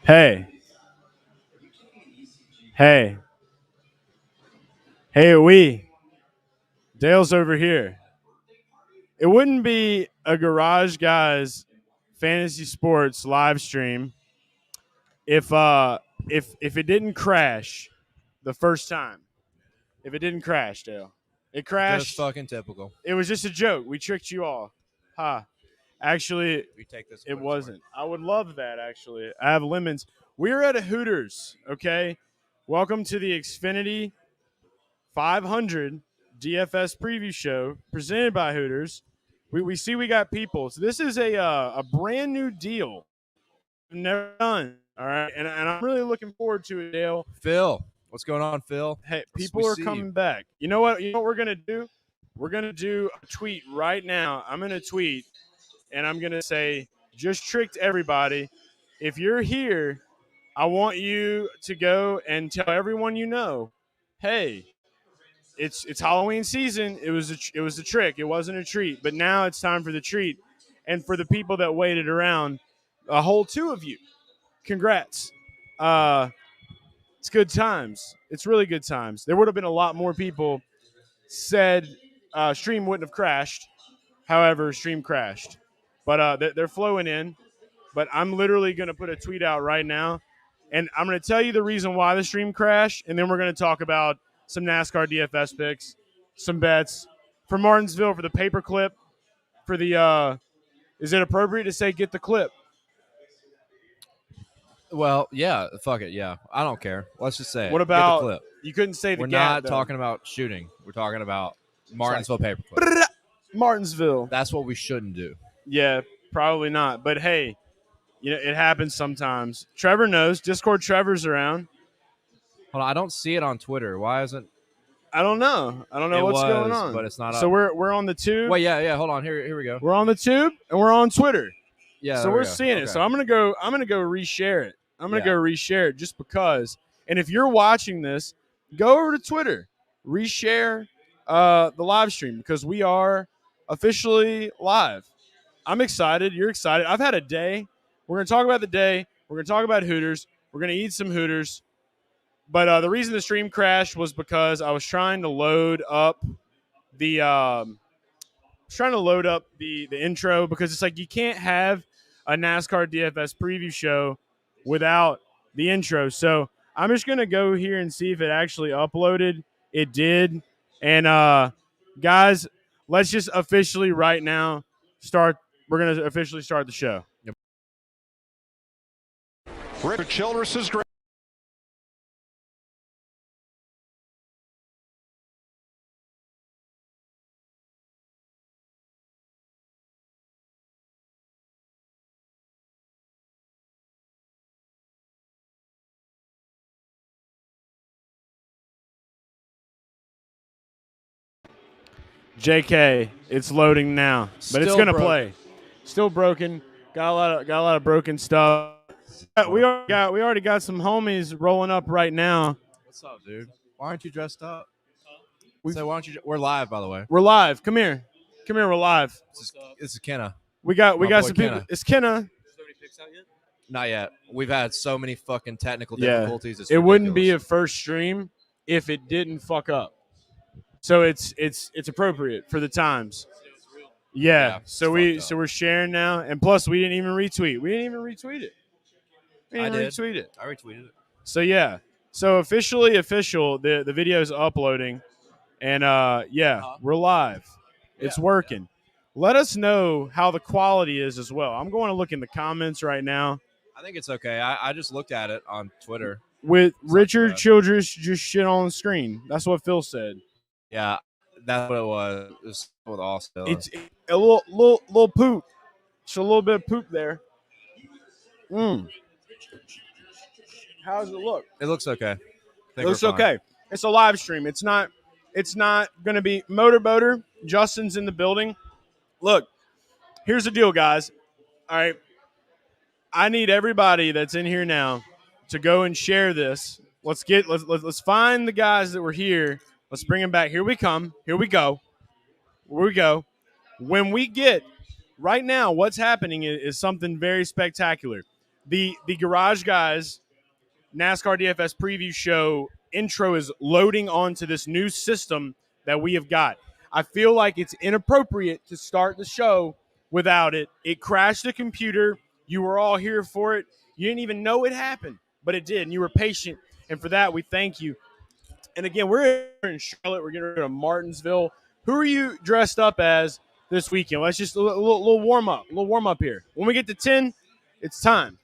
Hey, hey, we. Dale's over here. It wouldn't be a Garage Guys fantasy sports live stream if it didn't crash the first time. If it didn't crash, Dale. It Just crashed. fucking typical. It was just a joke. We tricked you all. Ha. Actually, We take this. it wasn't. I would love that, actually. I have lemons. We're at a Hooters, okay? Welcome to the Xfinity 500 DFS preview show presented by Hooters. We see we got people. So this is a brand new deal. Never done. All right. And I'm really looking forward to it, Dale. Phil, what's going on, Phil? Hey, people are coming back. You know what? You know what we're gonna do? We're gonna do a tweet right now. I'm gonna tweet and I'm gonna say, just tricked everybody. If you're here, I want you to go and tell everyone you know, hey, it's Halloween season. It was a trick. It wasn't a treat. But now it's time for the treat. And for the people that waited around, a whole two of you, congrats. It's good times. It's really good times. There would have been a lot more people said stream wouldn't have crashed. However, stream crashed. But they're flowing in. But I'm literally going to put a tweet out right now. And I'm going to tell you the reason why the stream crashed. And then we're going to talk about some NASCAR DFS picks, some bets. For Martinsville, for the paperclip, for the is it appropriate to say get the clip? Well, yeah, fuck it, yeah. I don't care. Let's just say it. What Get the about clip? you couldn't say the We're gap, not though. talking about shooting. We're talking about Martinsville paperclip. Martinsville. That's what we shouldn't do. Yeah, probably not. But hey, you know, it happens sometimes. Trevor knows. Discord Trevor's around. Hold on, I don't see it on Twitter. Why isn't I don't know. I don't know it what's going was, on. but it's not So up. we're on the tube. Wait, yeah. Hold on. Here we go. We're on the tube and we're on Twitter. Yeah. So there we we're go. seeing it. Okay. So I'm gonna go reshare it. I'm gonna Yeah. go reshare it just because. And if you're watching this, go over to Twitter, reshare the live stream because we are officially live. I'm excited. You're excited. I've had a day. We're gonna talk about the day. We're gonna talk about Hooters. We're gonna eat some Hooters. But the reason the stream crashed was because I was trying to load up the intro because it's like you can't have a NASCAR DFS preview show without the intro. So I'm just gonna go here and see if it actually uploaded. It did. And guys, let's just officially right now start. We're gonna officially start the show. Richard Childress is great. JK, it's loading now, but Still it's gonna broken. play. Still broken. Got a lot of broken stuff. We already got some homies rolling up right now. What's up, dude? Why aren't you dressed up? We've- So why don't you? We're live, by the way. We're live. Come here. We're live. This is Kenna. We got My some boy people. Kenna. It's Kenna. Not yet. We've had so many fucking technical Yeah. difficulties. It's It wouldn't be a ridiculous. first stream if it didn't fuck up. So it's appropriate for the times. Yeah. it's So we're sharing now, and plus we didn't even retweet. We didn't even retweet it. We didn't I did. retweet it. I retweeted it. So yeah. So officially official. The video is uploading, and we're live. It's working. Let us know how the quality is as well. I'm going to look in the comments right now. I think it's okay. I just looked at it on Twitter. With not Richard bad. Childress just shit on the screen. That's what Phil said. Yeah, that's what it was. It was with Austin. It's a little poop. Just a little bit of poop there. How does it look? It looks okay. It looks okay. It's a live stream. It's not going to be Motorboater. Justin's in the building. Look, here's the deal, guys. All right. I need everybody that's in here now to go and share this. Let's find the guys that were here. Let's bring them back. Here we come. Here we go. When we get right now, what's happening is something very spectacular. the Garage Guys NASCAR DFS preview show intro is loading onto this new system that we have got. I feel like it's inappropriate to start the show without it. It crashed the computer. You were all here for it. You didn't even know it happened, but it did, and you were patient. And for that, we thank you. And again, we're in Charlotte. We're getting ready to Martinsville. Who are you dressed up as this weekend? Let's just a little warm up. A little warm up here. When we get to 10, it's time.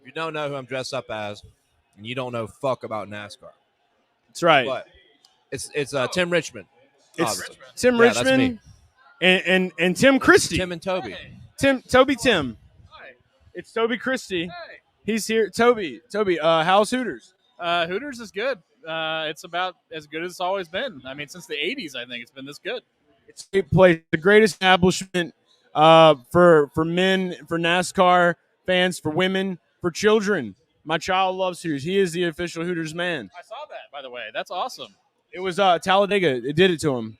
If you don't know who I'm dressed up as, and you don't know fuck about NASCAR, That's right. but it's Tim Richmond. It's obviously. Tim Yeah, that's Richmond me. and Tim Christie. Tim and Toby. Tim. Hi. It's Toby Christie. Hey. He's here. Toby, how's Hooters? Hooters is good. It's about as good as it's always been. I mean, since the 80s, I think it's been this good. It's a great place. The greatest establishment for men, for NASCAR fans, for women, for children. My child loves Hooters. He is the official Hooters man. I saw that, by the way. That's awesome. It was Talladega. It did it to him.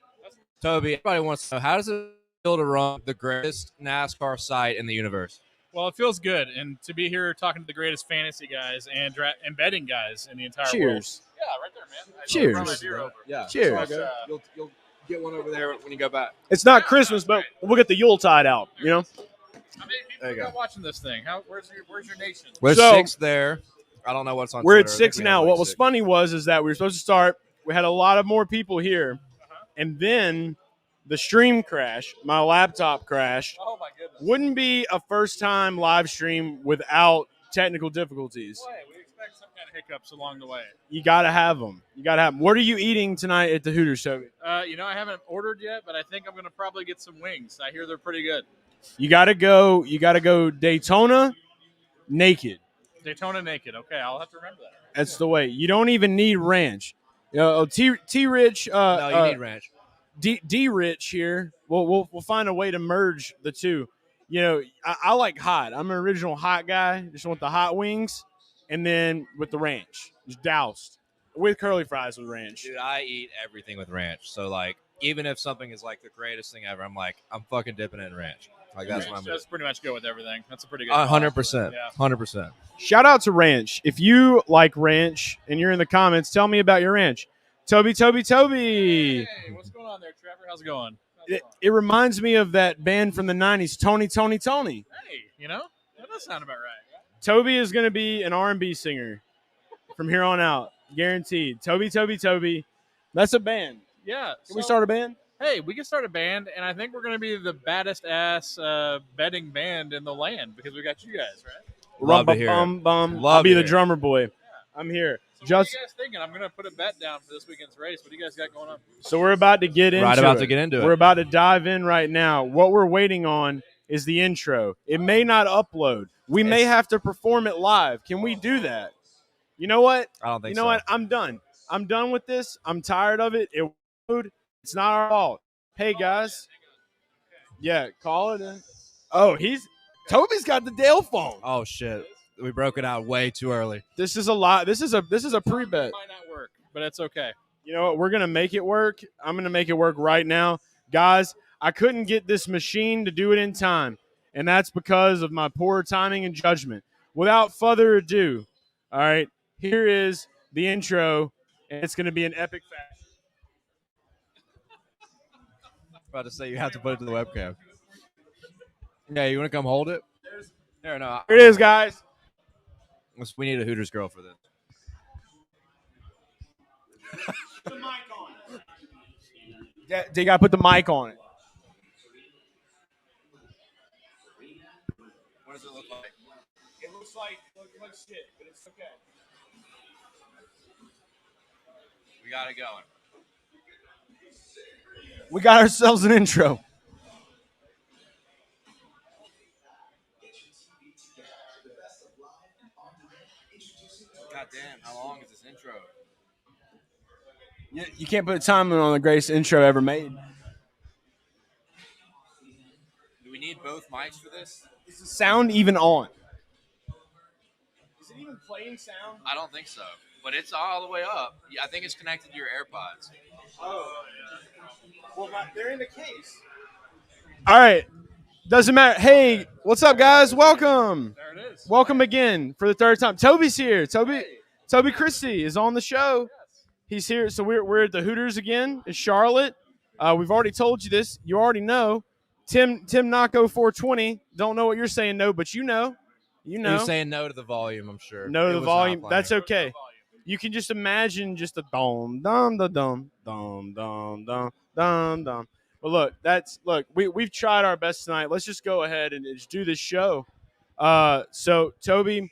Toby, everybody wants to know, how does it feel to run the greatest NASCAR site in the universe? Well, it feels good, and to be here talking to the greatest fantasy guys and betting guys in the entire world. Cheers. Yeah, right there, man. Cheers. brought my beer over. Yeah. Cheers. You'll get one over there when you go back. It's not Christmas, but we'll get the Yuletide out, you know? How many There people you got watching this thing? Where's your nation? We're So- 6 there. I don't know what's on We're Twitter. at I 6 think we now. have What like was 6. funny is that we were supposed to start. We had a lot of more people here, and then the stream crashed. My laptop crashed. Oh, my goodness. Wouldn't be a first-time live stream without technical difficulties. Hey, we expect some kind of hiccups along the way. You gotta have them. What are you eating tonight at the Hooters, Toby? I haven't ordered yet, but I think I'm going to probably get some wings. I hear they're pretty good. You gotta go Daytona naked. Daytona naked. Okay, I'll have to remember that. That's the way. You don't even need ranch. T Rich. No, you need ranch. D Rich here. We'll find a way to merge the two. You know, I like hot. I'm an original hot guy. Just want the hot wings, and then with the ranch, just doused with curly fries with ranch. Dude, I eat everything with ranch. So, like, even if something is, like, the greatest thing ever, I'm fucking dipping it in ranch. Like, that's what I'm doing. That's pretty much go with everything. That's a pretty good. 100%. Yeah. 100%. Shout out to ranch. If you like ranch and you're in the comments, tell me about your ranch. Toby. Hey, what's going on there, Trevor? How's it going? It reminds me of that band from the 90s, Tony. Hey, that does sound about right. Toby is going to be an R&B singer from here on out, guaranteed. Toby. That's a band. Yeah. Can we start a band? Hey, we can start a band, and I think we're going to be the baddest ass betting band in the land because we got you guys, right? Love to hear it. I'll be the drummer boy. I'm here. So what are you guys thinking? I'm going to put a bet down for this weekend's race. What do you guys got going on? So we're about to get into it. We're about to dive in right now. What we're waiting on is the intro. It may not upload. We may have to perform it live. Can we do that? You know what? I don't think so. You know what? I'm done. I'm done with this. I'm tired of it. It's not our fault. Hey, guys. Yeah, call it in. Oh, Toby's got the Dale phone. Oh, shit. We broke it out way too early. This is a lot. This is a pre-bet. It might not work, but it's okay. You know what? We're going to make it work. I'm going to make it work right now. Guys, I couldn't get this machine to do it in time, and that's because of my poor timing and judgment. Without further ado, all right, here is the intro, and it's going to be an epic fashion. About to say you have to put it to the webcam. Yeah, you want to come hold it? There, no. Here it is, guys. We need a Hooters girl for this. The mic on it. Yeah, they got to put the mic on it. What does it look like? It looks like shit, but it's okay. We got it going. We got ourselves an intro. God damn, how long is this intro? You can't put a time limit on the greatest intro ever made. Do we need both mics for this? Is the sound even on? Is it even playing sound? I don't think so. But it's all the way up. Yeah, I think it's connected to your AirPods. Oh. Well, they're in the case. All right. Doesn't matter. Hey, what's up, guys? Welcome. There it is. Welcome again for the third time. Toby's here. Toby Christie is on the show. He's here. So we're at the Hooters again in Charlotte. We've already told you this. You already know. Tim Nocco 420. Don't know what you're saying, no, but you know. You're saying no to the volume, I'm sure. No to It the was not volume. playing. That's okay. You can just imagine just a dum dum da dum dum dum dum dum dum. But look, we've tried our best tonight. Let's just go ahead and just do this show. So Toby,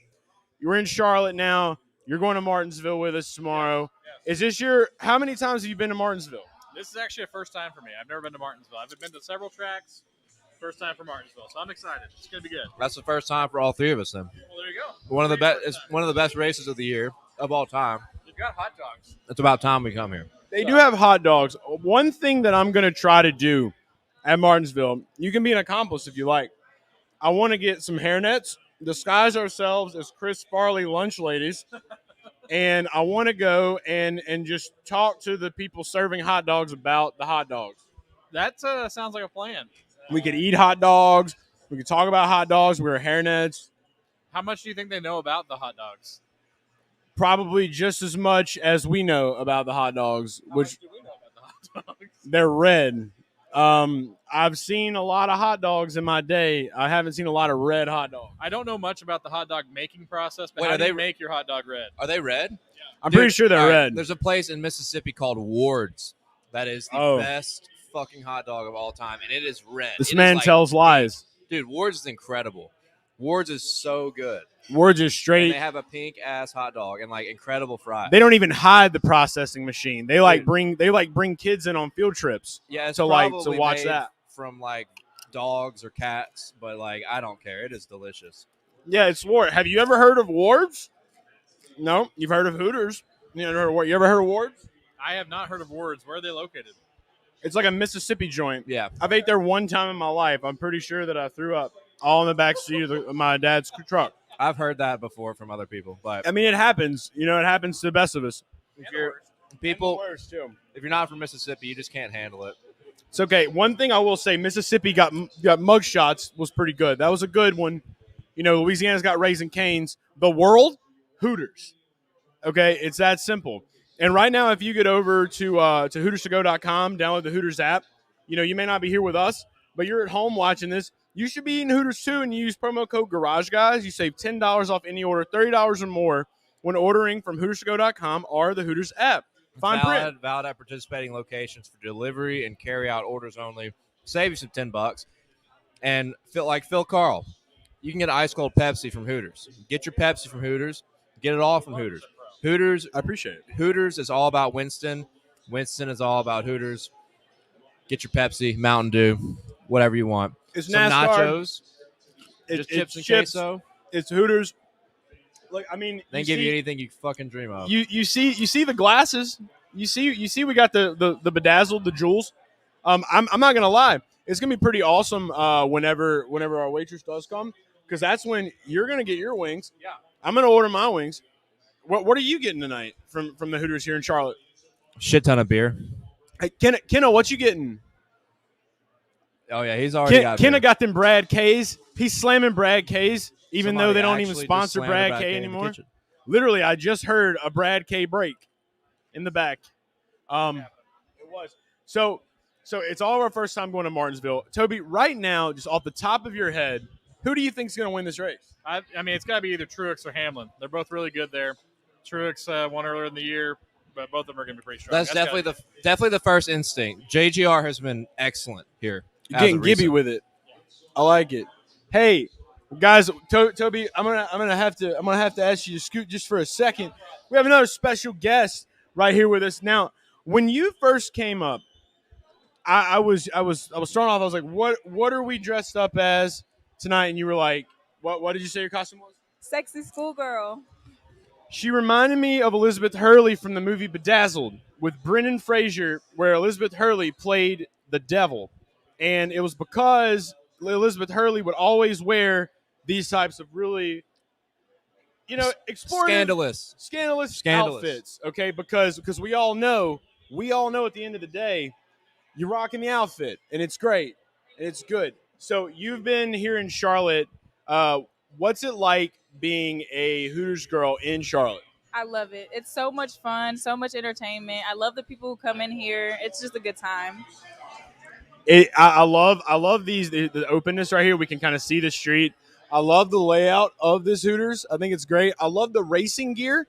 you're in Charlotte now. You're going to Martinsville with us tomorrow. Yes. Is this how many times have you been to Martinsville? This is actually a first time for me. I've never been to Martinsville. I've been to several tracks. First time for Martinsville, so I'm excited. It's gonna be good. That's the first time for all three of us then. Well, there you go. One of the best. It's one of the best races of the year of all time. You've got hot dogs. It's about time we come here. They do have hot dogs. One thing that I'm going to try to do at Martinsville, you can be an accomplice if you like. I want to get some hairnets, disguise ourselves as Chris Farley lunch ladies, and I want to go and just talk to the people serving hot dogs about the hot dogs. That sounds like a plan. We could eat hot dogs. We could talk about hot dogs. Wear hairnets. How much do you think they know about the hot dogs? Probably just as much as we know about the hot dogs, How which much do we know about the hot dogs? they're red. I've seen a lot of hot dogs in my day. I haven't seen a lot of red hot dogs. I don't know much about the hot dog making process, but Wait, how are do they- you make your hot dog red? Are they red? I'm Dude, pretty sure they're all right, red. There's a place in Mississippi called Ward's that is the best fucking hot dog of all time, and it is red. This It is man like- tells lies. Dude, Ward's is incredible. Ward's is so good. We're just And straight. they have a pink ass hot dog and like incredible fries. They don't even hide the processing machine. They bring kids in on field trips. yeah, it's to, like, to probably watch made that. from like dogs or cats, but like I don't care. It is delicious. Yeah, it's Ward. Have you ever heard of Ward's? No, you've heard of Hooters. You ever heard of Ward's? I have not heard of Words. Where are they located? It's like a Mississippi joint. Yeah. I've ate there one time in my life. I'm pretty sure that I threw up all in the back seat of my dad's truck. I've heard that before from other people, but I mean, it happens. It happens to the best of us. if people, Worse too. if you're not from Mississippi, you just can't handle it. It's okay. One thing I will say, Mississippi got mug shots was pretty good. That was a good one. Louisiana's got Raising Cane's. The world, Hooters. Okay, it's that simple. And right now, if you get over to HootersToGo.com, download the Hooters app, you may not be here with us, but you're at home watching this. You should be eating Hooters too, and you use promo code GarageGuys. You save $10 off any order, $30 or more when ordering from HootersToGo.com or the Hooters app. Fine print. Valid at participating locations for delivery and carry out orders only. Save you some $10. And Phil Carl, you can get an ice cold Pepsi from Hooters. Get your Pepsi from Hooters. Get it all from Hooters. Hooters, I appreciate it. Hooters is all about Winston. Winston is all about Hooters. Get your Pepsi, Mountain Dew, whatever you want. It's Some NASCAR. nachos, It's just chips and chips. queso. It's Hooters. Like, I mean, They give you anything you fucking dream of. You see the glasses. You see we got the bedazzled, the jewels. I'm not gonna lie, it's gonna be pretty awesome whenever our waitress does come, because that's when you're gonna get your wings. Yeah. I'm gonna order my wings. What are you getting tonight from the Hooters here in Charlotte? Shit ton of beer. Hey, Kenna, what you getting? Oh yeah, he's already got Kenna beer. got them Brad K's. He's slamming Brad K's, even though Somebody they don't even actually just sponsor slammed Brad a K in the anymore. kitchen. Literally, I just heard a Brad K break in the back. It was so it's all of our first time going to Martinsville. Toby, right now, just off the top of your head, who do you think is going to win this race? I mean, it's got to be either Truex or Hamlin. They're both really good there. Truex won earlier in the year, but both of them are going to be pretty strong. That's definitely the first instinct. JGR has been excellent here. You're getting gibby with it. I like it. Hey, guys, Toby, I'm gonna have to ask you to scoot just for a second. We have another special guest right here with us now. When you first came up, I was thrown off. I was like, what are we dressed up as tonight? And you were like, what did you say your costume was? Sexy schoolgirl. She reminded me of Elizabeth Hurley from the movie Bedazzled with Brendan Fraser, where Elizabeth Hurley played the devil. And it was because Elizabeth Hurley would always wear these types of really, Scandalous. scandalous outfits. Okay, because we all know at the end of the day, you're rocking the outfit, and it's great, and it's good. So you've been here in Charlotte. What's it like being a Hooters girl in Charlotte? I love it. It's so much fun, so much entertainment. I love the people who come in here. It's just a good time. I love the openness right here. We can kind of see the street. I love the layout of this Hooters. I think it's great. I love the racing gear.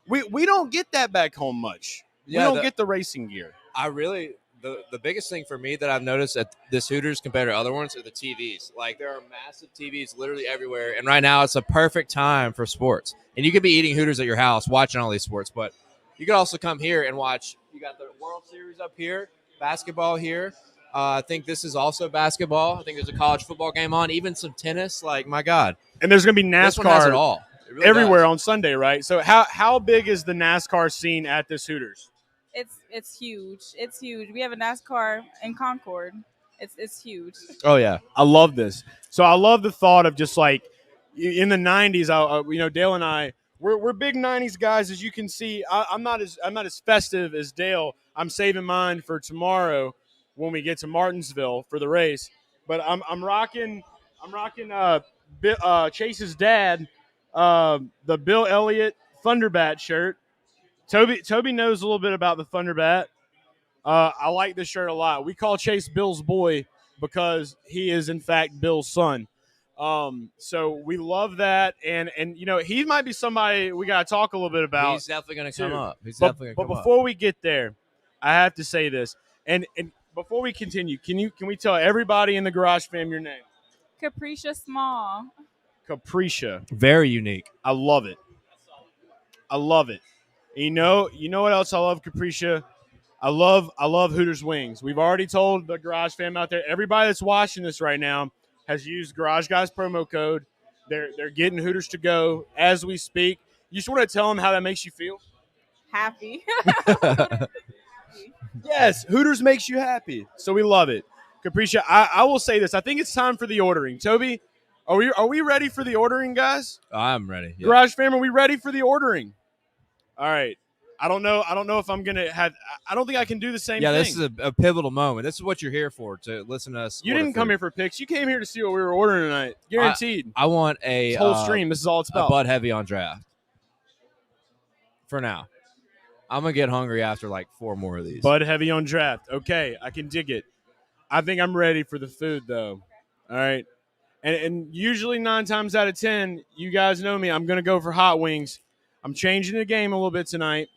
We don't get that back home much. Yeah, we don't get the racing gear. I really the biggest thing for me that I've noticed at this Hooters compared to other ones are the TVs. Like there are massive TVs literally everywhere, and right now it's a perfect time for sports. And you could be eating Hooters at your house watching all these sports, but you could also come here and watch. You got the World Series up here, basketball here. I think this is also basketball. I think there's a college football game on, even some tennis. Like my God, And there's going to be this one has it NASCAR all. It really everywhere does. on Sunday, right? So how big is the NASCAR scene at this Hooters? It's huge. It's huge. We have a NASCAR in Concord. It's huge. Oh yeah, I love this. So I love the thought of just like in the '90s. Dale and I, we're big '90s guys, as you can see. I'm not as festive as Dale. I'm saving mine for tomorrow when we get to Martinsville for the race. But I'm rocking Chase's dad, the Bill Elliott Thunderbat shirt. Toby knows a little bit about the Thunderbat. I like this shirt a lot. We call Chase Bill's boy because he is, in fact, Bill's son. So we love that. And he might be somebody we got to talk a little bit about. he's definitely going to come up. But before we get there, I have to say this. And before we continue, can we tell everybody in the Garage Fam your name? Capricia Small. Capricia. Very unique. I love it. And you know what else I love, Capricia? I love Hooters wings. We've already told the Garage Fam out there. Everybody that's watching this right now has used Garage Guys promo code. They're getting Hooters to go as we speak. You just want to tell them how that makes you feel? Happy. Yes, Hooters makes you happy. So we love it. Capricia, I will say this. I think it's time for the ordering. Toby, are we ready for the ordering, guys? I'm ready. Yeah. Garage Fam, are we ready for the ordering? All right. I don't know if I'm going to have – I don't think I can do the same thing. Yeah, this is a pivotal moment. This is what you're here for, to listen to us. You didn't come here for picks. You came here to see what we were ordering tonight. Guaranteed. I want a this whole stream. This is all it's a about. Bud Heavy on draft. For now. I'm going to get hungry after like 4 more of these. Bud Heavy on draft. Okay, I can dig it. I think I'm ready for the food, though. All right. And usually 9 times out of 10, you guys know me, I'm going to go for hot wings. I'm changing the game a little bit tonight.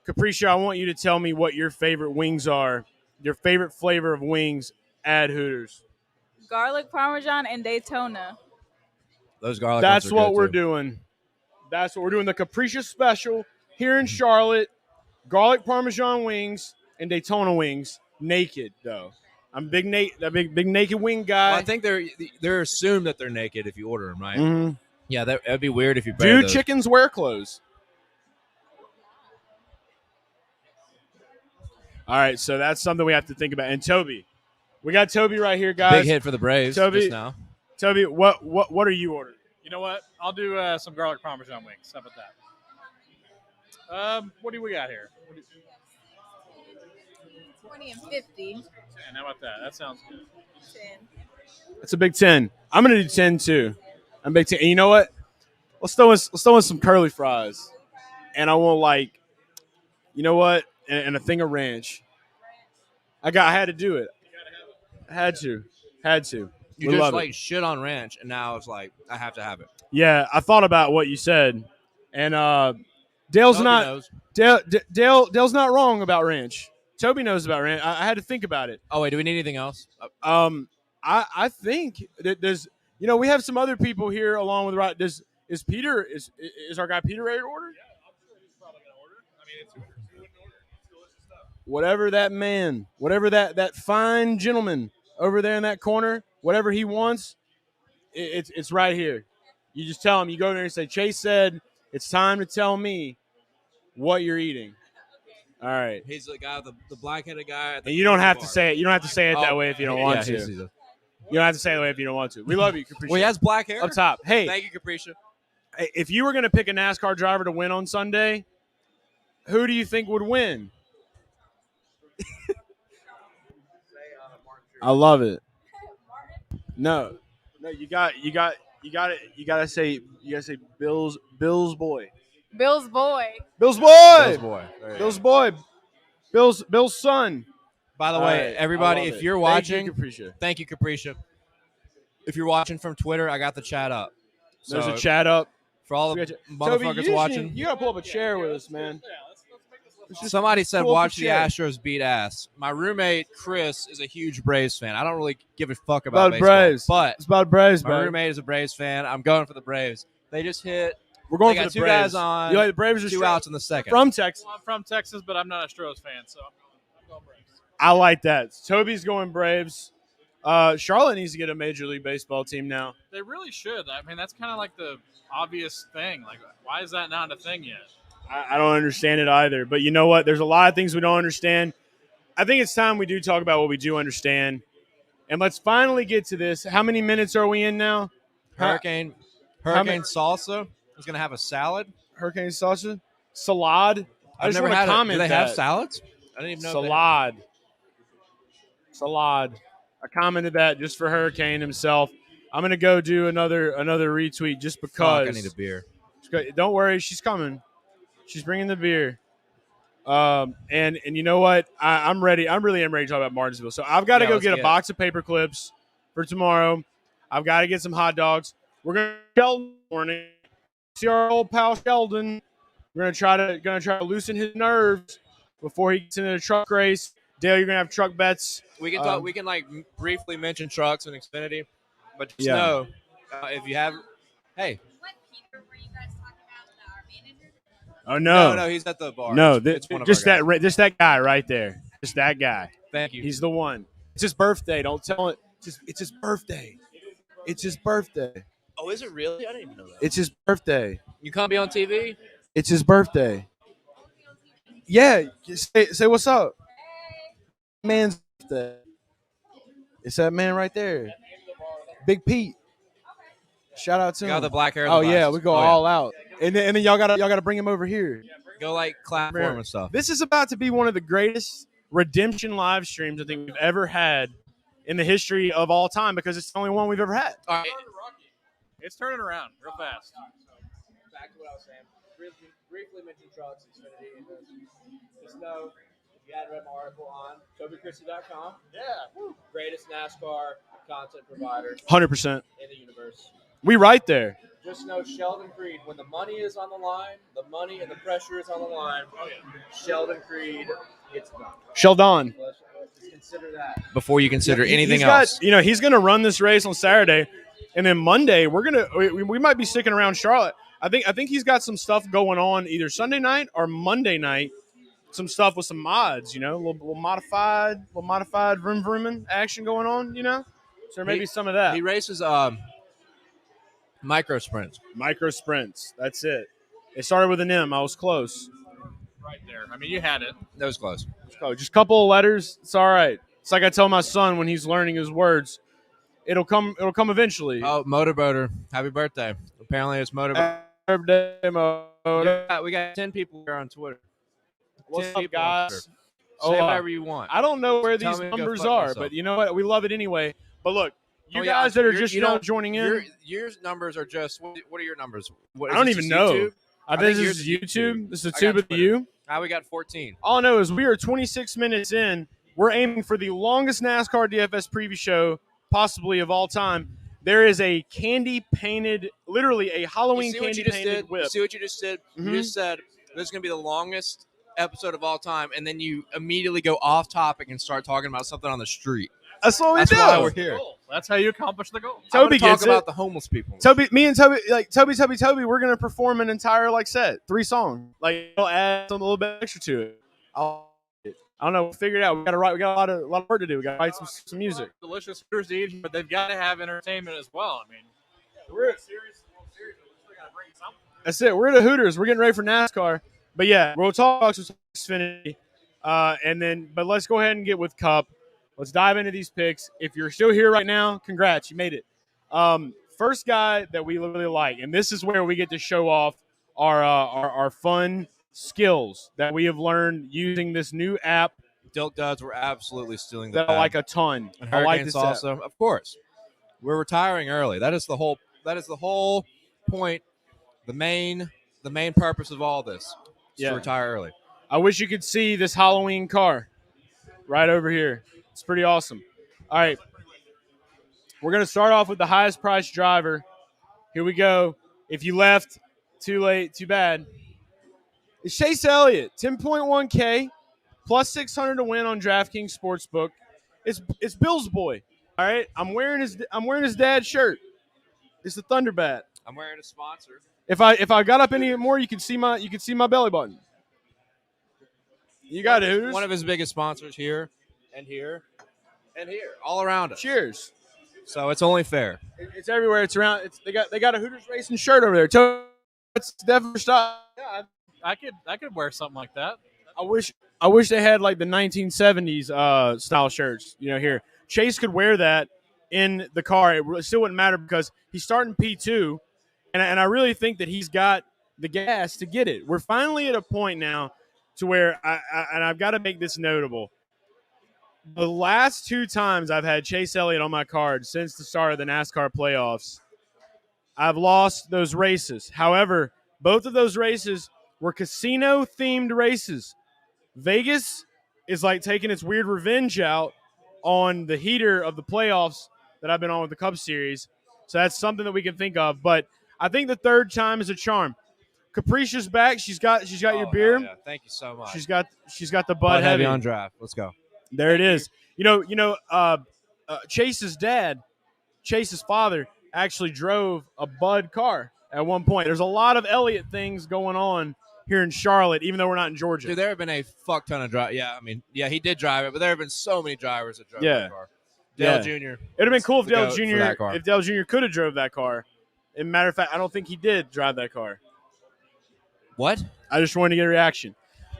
Capricia, I want you to tell me what your favorite wings are, your favorite flavor of wings at Hooters. Garlic Parmesan and Daytona. Those garlic That's ones are what good, we're too. doing. That's what we're doing. The Capricia special here in Charlotte. Garlic Parmesan wings and Daytona wings. Naked, though. I'm big naked wing guy. Well, I think they're assumed that they're naked if you order them, right? Mm-hmm. Yeah, that'd be weird if you Do those. chickens wear clothes? All right, so that's something we have to think about. And Toby, we got Toby right here, guys. Big hit for the Braves Toby, just now. Toby, what are you ordering? You know what? I'll do some garlic Parmesan wings. How about that? What do we got here? 20 and 50. 10. How about that? That sounds good. 10. That's a big 10. I'm gonna do 10 too. I'm big 10. And you know what? Let's throw in some curly fries, and I want you know what? And a thing of ranch. I had to do it. Had to. You We just love like it. shit on ranch, and now it's like I have to have it. Yeah, I thought about what you said, and Dale's Toby not knows. Dale's not wrong about ranch. Toby knows about ranch. I had to think about it. Oh wait, do we need anything else? I think that there's we have some other people here along with right. Is Peter is our guy Peter ready to order? Yeah, I'm sure he's probably going to order. I mean, it's delicious stuff. Whatever that man, whatever that fine gentleman over there in that corner, whatever he wants, it's right here. You just tell him. You go there and say, Chase said it's time to tell me what you're eating. All right. He's the guy, the black-headed guy. And you don't have to say it. You don't have to say it that way if you don't want to. he's You don't have to say it that way if you don't want to. We love you, Capricia. well, he has black hair. Up top. Hey, Thank you, Capricia. if you were going to pick a NASCAR driver to win on Sunday, who do you think would win? I love it. No, you gotta say Bill's boy. Bill's boy. Bill's boy. Bill's boy. There you Bill's go. boy. Bill's son. By the All way, right, everybody, I love if it. you're Thank you, watching, Capricia. thank you, Capricia. If you're watching from Twitter, I got the chat up. So There's a chat up. for all We the got Toby, motherfuckers you watching. You gotta pull up a chair with us, man. Somebody said pull up watch a the chair. Astros beat ass. My roommate Chris is a huge Braves fan. I don't really give a fuck About about baseball, Braves, but it's about Braves, my man. roommate is a Braves fan. I'm going for the Braves. They just hit. We're going They for got the two Braves. guys on. You like the Braves or Two Stros? outs in the second. From Texas. Well, I'm from Texas, but I'm not a Stros fan, so I'm going Braves. I like that. Toby's going Braves. Charlotte needs to get a Major League Baseball team now. They really should. I mean, that's kind of like the obvious thing. Like, why is that not a thing yet? I don't understand it either. But you know what? There's a lot of things we don't understand. I think it's time we do talk about what we do understand. And let's finally get to this. How many minutes are we in now? Hurricane Salsa is going to have a salad. Hurricane Salsa? Salad? I I've just never want to had it. comment Do they that. have salads? I didn't even know. Salad. I commented that just for Hurricane himself. I'm going to go do another retweet just because. Fuck, I need a beer. Don't worry. She's coming. She's bringing the beer. And you know what? I'm ready. I really am ready to talk about Martinsville. So I've got to go get a box of paper clips for tomorrow. I've got to get some hot dogs. We're going to Sheldon morning. See our old pal Sheldon. We're going to try to loosen his nerves before he gets into the truck race. Dale, you're going to have truck bets. We can talk. We can briefly mention trucks and Xfinity, but just know if you have. Hey. What Peter were you guys talking about? Our manager? Oh no, no, he's at the bar. No, it's one of just our guys. just that guy right there. Just that guy. Thank you. He's the one. It's his birthday. Don't tell it. It's his birthday. It's his birthday. Oh, is it really? I didn't even know that. It's his birthday. You can't be on TV. It's his birthday. Yeah, say what's up. Man's birthday. It's that man right there. Big Pete. Shout out to him. Got the black hair. Oh yeah, we go all out. And then y'all gotta bring him over here. Go clap for him and stuff. This is about to be one of the greatest redemption live streams I think we've ever had in the history of all time because it's the only one we've ever had. All right. It's turning around real fast. Back to what I was saying. Briefly mention trucks, Xfinity. Just know if you hadn't read my article on TobyChristie.com. Yeah. Greatest NASCAR content provider 100%. in the universe. We right there. Just know Sheldon Creed, when the money is on the line, the money and the pressure is on the line, Sheldon Creed gets done. Sheldon. Let's consider that before you consider anything else. else. He's going to run this race on Saturday, and then Monday we might be sticking around Charlotte. I think he's got some stuff going on either Sunday night or Monday night. Some stuff with some mods, a little modified vroom vrooming action going on, So there may be some of that. He races micro sprints. Micro sprints. That's it. It started with an M. I was close. Right there. I mean, you had it. That was close. Just a couple of letters. It's all right. It's like I tell my son when he's learning his words. It'll come eventually. Oh, Motorboater. Happy birthday. Apparently it's Motorboater. Yeah, we got 10 people here on Twitter. What's up, guys? Say whatever you want. I don't know where Tell these me to go numbers fuck are, myself. but you know what? We love it anyway. But look, you guys that are just joining in. Your numbers are just, what are your numbers? I don't even know. YouTube? I think this is YouTube. This is a tube with you. Now we got 14. All I know is we are 26 minutes in. We're aiming for the longest NASCAR DFS preview show possibly of all time. There is a candy-painted, literally a Halloween candy-painted whip. See what you just did? Mm-hmm. You just said this is going to be the longest episode of all time, and then you immediately go off topic and start talking about something on the street. That's what we do. That's why we're here. That's how you accomplish the goal. Toby talk gets about the homeless people. Me and Toby, Toby, we're going to perform an entire, set, 3 songs. We'll add a little bit extra to it. I don't know. We'll figure it out. We got a lot of work to do. We got to write some music. Delicious Hooters to eat, but they've got to have entertainment as well. I mean, we're that's it. We're at the Hooters. We're getting ready for NASCAR. But yeah, we'll talk about Xfinity, but let's go ahead and get with Cup. Let's dive into these picks. If you're still here right now, congrats, you made it. First guy that we really like, and this is where we get to show off our fun skills that we have learned using this new app. Dilk Duds were absolutely stealing the that I like a ton. And I like Hurricane this Salsa, app. of course. We're retiring early. That is the whole point. The main purpose of all this is to retire early. I wish you could see this Halloween car right over here. It's pretty awesome. All right. We're going to start off with the highest priced driver. Here we go. If you left, too late, too bad. It's Chase Elliott, 10.1K, plus 600 to win on DraftKings Sportsbook. It's Bill's boy. All right. I'm wearing his dad's shirt. It's the Thunderbat. I'm wearing a sponsor. If I got up any more, you can see my belly button. You got it, Hooters. One of his biggest sponsors here, all around us. Cheers. So it's only fair. It's everywhere. It's around. They got a Hooters racing shirt over there. It's definitely stop. Yeah, I could wear something like that. I wish they had like the 1970s style shirts. Here Chase could wear that in the car. It still wouldn't matter because he's starting P2, and I really think that he's got the gas to get it. We're finally at a point now to where I've got to make this notable. The last 2 times I've had Chase Elliott on my card since the start of the NASCAR playoffs, I've lost those races. However, both of those races were casino-themed races. Vegas is like taking its weird revenge out on the heater of the playoffs that I've been on with the Cup Series. So that's something that we can think of. But I think the third time is a charm. Capricia's back. She's got your beer. Yeah. Thank you so much. She's got the Bud Heavy on draft. Let's go. There it is. Chase's dad, Chase's father, actually drove a Bud car at one point. There's a lot of Elliott things going on here in Charlotte, even though we're not in Georgia. Dude, there have been a fuck ton of drive. Yeah, I mean, yeah, he did drive it, but there have been so many drivers that drove that car. Dale Jr. It'd have been cool if Dale Jr. could have drove that car. As a matter of fact, I don't think he did drive that car. What? I just wanted to get a reaction.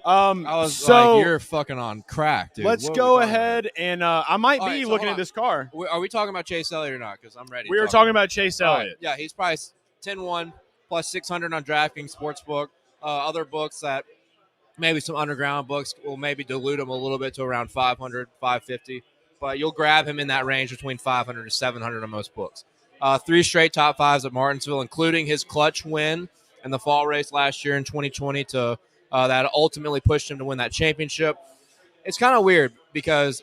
I was like, you're fucking on crack, dude. Let's go ahead and I might be looking at this car. Are we talking about Chase Elliott or not? Because I'm ready. We were talking about Chase Elliott. Right. Yeah, he's priced 10-1 plus 600 on DraftKings Sportsbook. Other books that maybe some underground books will maybe dilute him a little bit to around 500, 550. But you'll grab him in that range between 500 to 700 on most books. 3 straight top 5s at Martinsville, including his clutch win in the fall race last year in 2020 to that ultimately pushed him to win that championship. It's kind of weird because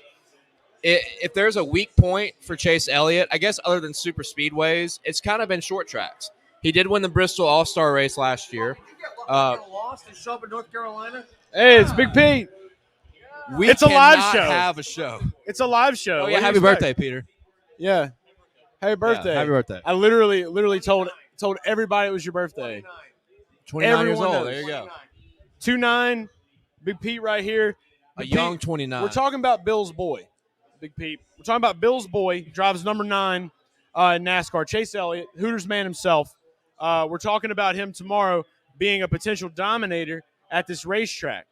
if there's a weak point for Chase Elliott, I guess other than super speedways, it's kind of been short tracks. He did win the Bristol All-Star race last year. Lost and show up in North Carolina. Hey, it's Big Pete. It's a live show. Have a show. It's a live show. Oh yeah, happy birthday, Peter. Yeah, happy birthday. Yeah, happy birthday. I literally told everybody it was your birthday. 29 years old. There you go. 2'9", Big Pete right here. A young 29. We're talking about Bill's boy, Big Pete. We're talking about Bill's boy. He drives number 9 in NASCAR. Chase Elliott, Hooters man himself. We're talking about him tomorrow being a potential dominator at this racetrack.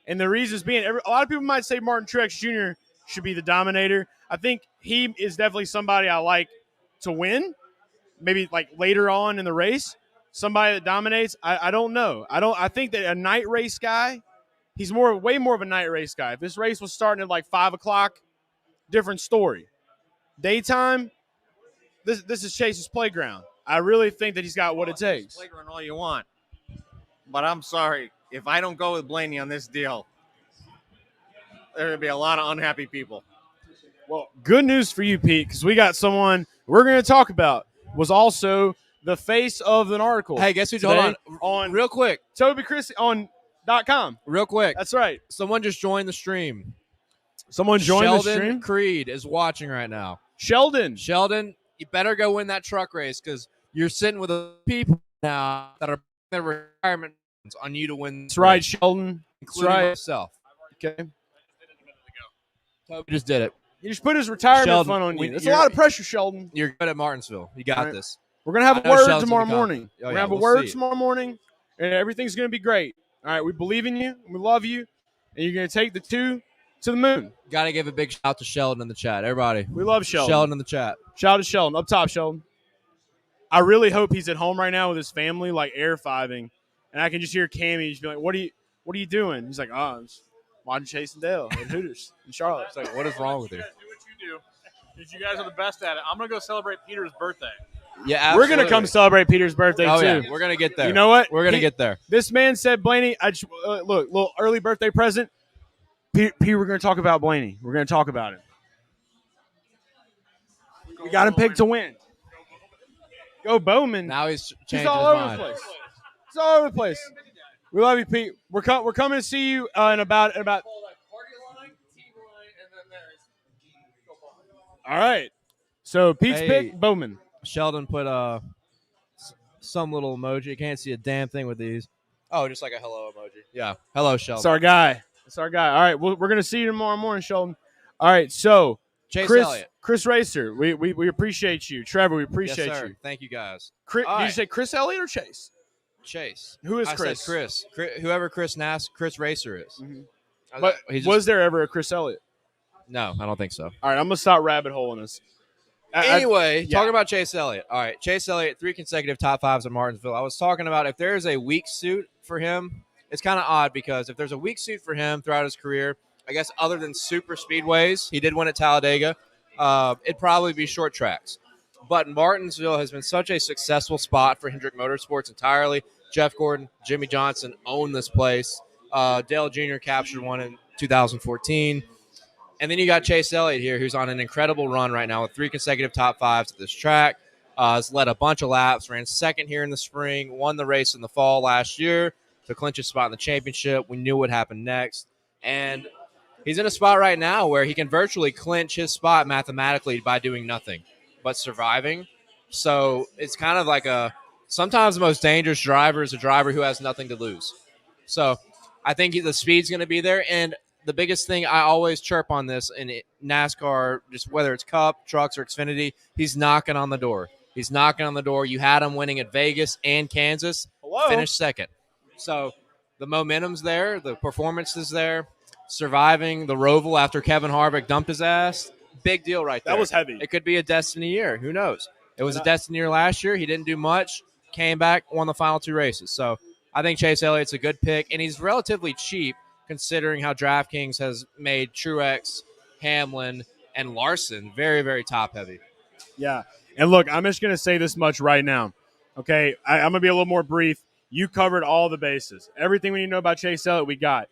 And the reasons being, a lot of people might say Martin Truex Jr. should be the dominator. I think he is definitely somebody I like to win, maybe like later on in the race. Somebody that dominates, I don't know. I think that a night race guy, he's way more of a night race guy. If this race was starting at like 5 o'clock, different story. Daytime, this is Chase's playground. I really think that he's got what it takes. Playground all you want, but I'm sorry if I don't go with Blaney on this deal. There will be a lot of unhappy people. Well, good news for you, Pete, because we got someone we're going to talk about was also the face of an article. Hey, guess who? Hold on, real quick. Toby Chris on .com. Real quick. That's right. Someone just joined the stream. Someone joined the stream? Sheldon Creed is watching right now. Sheldon, you better go win that truck race because you're sitting with people now that are their retirement on you to win. That's right, Sheldon. Including myself. Okay. Toby just did it. He just put his retirement Sheldon, fund on you. That's a lot of pressure, Sheldon. You're good at Martinsville. You got this. We're going to have a word Sheldon's tomorrow morning. Oh, We're going to have a word tomorrow morning, and everything's going to be great. All right, we believe in you, and we love you, and you're going to take the 2 to the moon. Got to give a big shout out to Sheldon in the chat. Everybody. We love Sheldon. Sheldon in the chat. Shout out to Sheldon. Up top, Sheldon. I really hope he's at home right now with his family, like air-fiving, and I can just hear Cammy just be like, what are you doing? He's like, I'm just watching Chase and Dale at Hooters in Charlotte. It's like, what is wrong with you? Do what you do. Because you guys are the best at it. I'm gonna go celebrate Peter's birthday. Yeah, absolutely. We're gonna come celebrate Peter's birthday Oh, too. yeah. We're gonna get there. You know what? We're gonna get there. This man said, Blaney, look, little early birthday present. Peter, we're gonna talk about Blaney. We're gonna talk about him. We got him picked to win. Go Bowman. Now he's changed He's his all over mind. the place. He's all over the place. We love you, Pete. We're coming to see you in about. All right. So Pete's pick Bowman. Sheldon put some little emoji. You can't see a damn thing with these. Oh, just like a hello emoji. Yeah. Hello, Sheldon. That's our guy. All right. We're going to see you tomorrow morning, Sheldon. All right. So, Chase Elliott. Chris Racer, we appreciate you. Trevor, we appreciate Yes, sir. you. Thank you, guys. Did you say Chris Elliott or Chase? Chase. Who is I Chris? said Chris. Whoever Chris Racer is. Mm-hmm. But was there ever a Chris Elliott? No, I don't think so. All right. I'm going to stop rabbit holing this. Anyway, talking about Chase Elliott. All right, Chase Elliott, 3 consecutive top 5s at Martinsville. I was talking about if there's a weak suit for him, it's kind of odd because if there's a weak suit for him throughout his career, I guess other than super speedways, he did win at Talladega, it'd probably be short tracks. But Martinsville has been such a successful spot for Hendrick Motorsports entirely. Jeff Gordon, Jimmy Johnson own this place. Dale Jr. captured one in 2014. And then you got Chase Elliott here, who's on an incredible run right now with 3 consecutive top 5s at this track. Has led a bunch of laps, ran second here in the spring, won the race in the fall last year to clinch a spot in the championship. We knew what happened next. And he's in a spot right now where he can virtually clinch his spot mathematically by doing nothing but surviving. So it's kind of like sometimes the most dangerous driver is a driver who has nothing to lose. So I think the speed's going to be there. And the biggest thing I always chirp on this in NASCAR, just whether it's Cup, trucks, or Xfinity, he's knocking on the door. He's knocking on the door. You had him winning at Vegas and Kansas. Hello. Finished second. So the momentum's there. The performance is there. Surviving the Roval after Kevin Harvick dumped his ass. Big deal right there. That was heavy. It could be a destiny year. Who knows? It was a destiny year last year. He didn't do much. Came back, won the final 2 races. So I think Chase Elliott's a good pick, and he's relatively cheap considering how DraftKings has made Truex, Hamlin, and Larson very, very top-heavy. Yeah. And look, I'm just going to say this much right now. Okay, I'm going to be a little more brief. You covered all the bases. Everything we need to know about Chase Elliott, we got.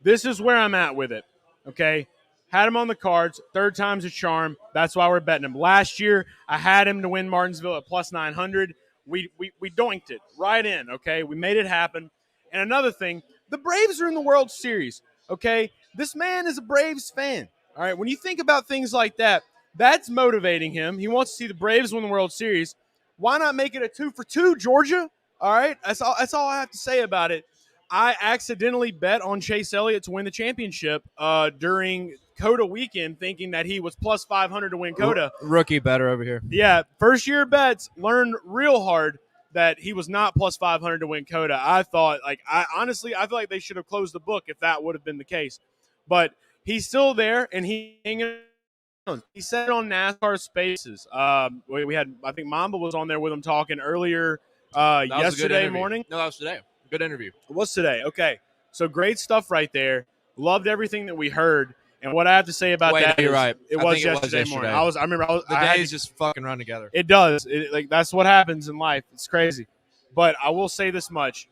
This is where I'm at with it, okay? Had him on the cards. 3rd time's a charm. That's why we're betting him. Last year, I had him to win Martinsville at plus 900. We doinked it right in, okay? We made it happen. And another thing, the Braves are in the World Series, okay? This man is a Braves fan, all right? When you think about things like that, that's motivating him. He wants to see the Braves win the World Series. Why not make it a 2-for-2, Georgia? All right? That's all I have to say about it. I accidentally bet on Chase Elliott to win the championship during COTA weekend, thinking that he was plus 500 to win COTA. Rookie better over here. Yeah, first-year bets learned real hard that he was not plus 500 to win COTA. I feel like they should have closed the book if that would have been the case. But he's still there, and he's hanging around. He said on NASCAR Spaces. We had, I think Mamba was on there with him talking earlier yesterday morning. No, that was today. Good interview. It was today. Okay. So great stuff right there. Loved everything that we heard. And what I have to say about that you're is right. It was yesterday morning. The days just fucking run together. It does. That's what happens in life. It's crazy. But I will say this much.